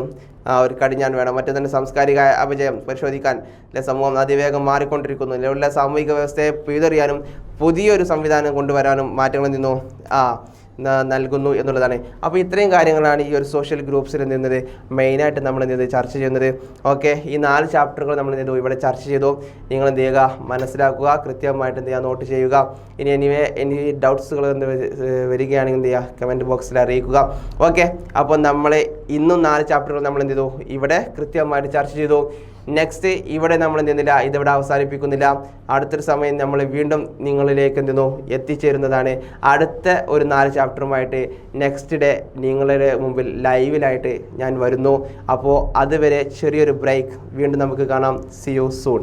ഒരു കടിഞ്ഞാൻ വേണം. മറ്റു തന്നെ സാംസ്കാരിക അപജയം പരിശോധിക്കാൻ സമൂഹം അതിവേഗം മാറിക്കൊണ്ടിരിക്കുന്നു. നിലവിലുള്ള സാമൂഹിക വ്യവസ്ഥയെ പിഴുതെറിയാനും പുതിയൊരു സംവിധാനം കൊണ്ടുവരാനും മാറ്റങ്ങൾ നിന്നു നൽകുന്നു എന്നുള്ളതാണ്. അപ്പോൾ ഇത്രയും കാര്യങ്ങളാണ് ഈ ഒരു സോഷ്യൽ ഗ്രൂപ്പ്സിൽ നിന്നത് മെയിനായിട്ട് നമ്മൾ എന്ത് ചെയ്ത് ചർച്ച ചെയ്യുന്നത്. ഓക്കെ, ഈ 4 ചാപ്റ്ററുകൾ നമ്മൾ എന്ത് ചെയ്തു ഇവിടെ ചർച്ച ചെയ്തു. നിങ്ങൾ എന്ത് ചെയ്യുക, മനസ്സിലാക്കുക, കൃത്യമായിട്ട് എന്ത് ചെയ്യുക, നോട്ട് ചെയ്യുക. ഇനി ഡൗട്ട്സുകൾ വരികയാണെങ്കിൽ എന്ത് ചെയ്യുക, കമൻറ്റ് ബോക്സിൽ അറിയിക്കുക. ഓക്കെ, അപ്പോൾ നമ്മൾ ഇന്നും 4 ചാപ്റ്ററുകൾ നമ്മൾ എന്ത് ചെയ്തു ഇവിടെ കൃത്യമായിട്ട് ചർച്ച ചെയ്തു. നെക്സ്റ്റ് ഇവിടെ നമ്മൾ എന്ത് ചെയ്യുന്നില്ല, ഇതിവിടെ അവസാനിപ്പിക്കുന്നില്ല. അടുത്തൊരു സമയം നമ്മൾ വീണ്ടും നിങ്ങളിലേക്ക് എന്ത് ചെയ്യുന്നു എത്തിച്ചേരുന്നതാണ്. അടുത്ത ഒരു 4 ചാപ്റ്ററുമായിട്ട് നെക്സ്റ്റ് ഡേ നിങ്ങളുടെ മുമ്പിൽ ലൈവിലായിട്ട് ഞാൻ വരുന്നു. അപ്പോൾ അതുവരെ ചെറിയൊരു ബ്രേക്ക്, വീണ്ടും നമുക്ക് കാണാം. C you soon.